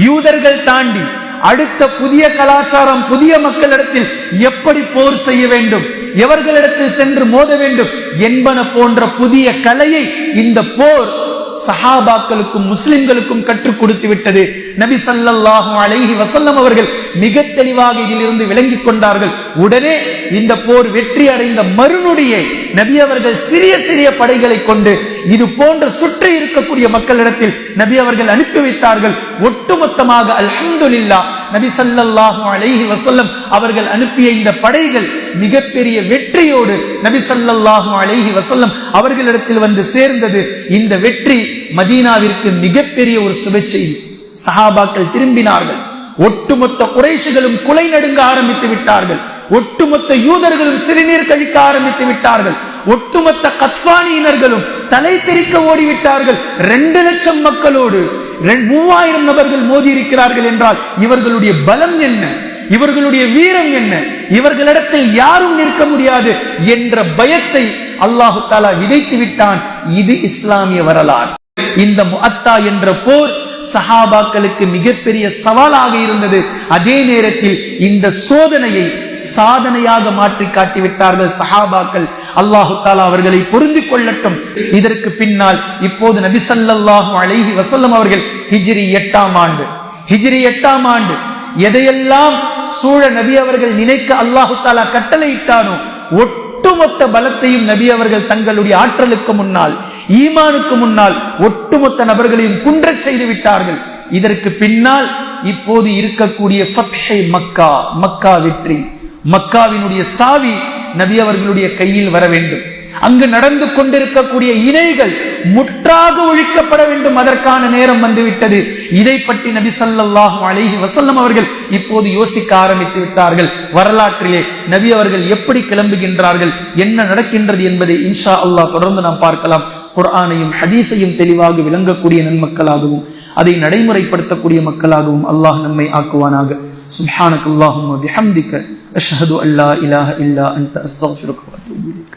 யூதர்கள் தாண்டி அடுத்த புதிய கலாச்சாரம், புதிய மக்களிடத்தில் எப்படி போர் செய்ய வேண்டும், எவர்களிடத்தில் சென்று மோத வேண்டும் என்பன போன்ற புதிய கலையை இந்த போர் சஹாபாக்களுக்கும் முஸ்லிம்களுக்கும் கற்றுக் கொடுத்து விட்டது. நபி ஸல்லல்லாஹு அலைஹி வஸல்லம் அவர்கள் மிக தெளிவாக இதிலிருந்து விளங்கிக் கொண்டார்கள். உடனே இந்த போர் வெற்றி அடைந்த மறுநொடியே நபி அவர்கள் சிறிய சிறிய படைகளை கொண்டு இது போன்ற சுற்றி இருக்கக்கூடிய மக்களிடத்தில் நபி அவர்கள் அனுப்பி வைத்தார்கள். ஒட்டுமொத்தமாக அல்ஹம்துலில்லாஹ் நபி ஸல்லல்லாஹு அலைஹி வஸல்லம் அவர்கள் அனுப்பிய இந்த படைகள் மிகப்பெரிய வெற்றியோடு நபி ஸல்லல்லாஹு அலைஹி வஸல்லம் அவர்களிடத்தில் வந்து சேர்ந்தது. இந்த வெற்றி மதீனாவிற்கு மிகப்பெரிய ஒரு சுப செய்தி. சஹாபாக்கள் திரும்பினார்கள். ஒட்டுமொத்த குறைஷிகளும் குலை நடுங்க ஆரம்பித்து விட்டார்கள். ஒட்டுமொத்த யூதர்களும் சிறுநீர் கழிக்க ஆரம்பித்து விட்டார்கள். ஒட்டுமொத்த கத்பானியினர்களும் தலை தெறிக்க ஓடிவிட்டார்கள். 2 லட்சம் மக்களோடு 3000 நபர்கள் மோதி இருக்கிறார்கள் என்றால் இவர்களுடைய பலம் என்ன, இவர்களுடைய வீரம் என்ன, இவர்களிடத்தில் யாரும் நிற்க முடியாது என்ற பயத்தை அல்லாஹு தஆலா விதைத்து விட்டான். இது இஸ்லாமிய வரலாறு. இந்த முஅத்தா என்ற போர் சஹாபாக்களுக்கு மிகப்பெரிய சவாலாக இருந்தது. அதே நேரத்தில் இந்த சோதனையை சாதனையாக மாற்றி காட்டிவிட்டார்கள் சஹாபாக்கள். அல்லாஹு தஆலா அவர்களை பொருந்திக் கொள்ளட்டும். இதற்கு பின்னால் இப்போது நபி ஸல்லல்லாஹு அலைஹி வஸல்லம் அவர்கள் ஹிஜ்ரி 8ஆம் ஆண்டு எதையெல்லாம் சூழ நபி அவர்கள் நினைக்க அல்லாஹு தஆலா கட்டளையிட்டானோ ஒட்டுமொத்த பலத்தையும் நபி அவர்கள் தங்களுடைய ஆற்றலுக்கு முன்னால், ஈமானுக்கு முன்னால் ஒட்டுமொத்த நபர்களையும் குன்றச் செய்து விட்டார்கள். இதற்கு பின்னால் இப்போது இருக்கக்கூடிய ஃபத்ஹே மக்கா, மக்கா வெற்றி, மக்காவினுடைய சாவி நபி அவர்களுடைய கையில் வர வேண்டும். அங்கு நடந்து கொண்டிருக்கக்கூடிய இணைகள் முற்றாக ஒழிக்கப்பட வேண்டும். அதற்கான நேரம் வந்துவிட்டது. இதை பற்றி நபி ஸல்லல்லாஹு அலைஹி வஸல்லம் அவர்கள் இப்போது யோசிக்க ஆரம்பித்து விட்டார்கள். வரலாற்றிலே நபி அவர்கள் எப்படி கிளம்புகின்றார்கள், என்ன நடக்கின்றது என்பதை இன்ஷா அல்லாஹ் தொடர்ந்து நாம் பார்க்கலாம். குர்ஆனையும் ஹதீஸையும் தெளிவாக விளங்கக்கூடிய நன்மக்களாகவும் அதை நடைமுறைப்படுத்தக்கூடிய மக்களாகவும் அல்லாஹ் நம்மை ஆக்குவானாக. சுப்ஹானக்கல்லாஹும்ம பிஹம்திக அஷ்ஹது அல்லா இலாஹ இல்லா அன்த அஸ்தக்ஃபிருக வ அத்தூபு இலைக்.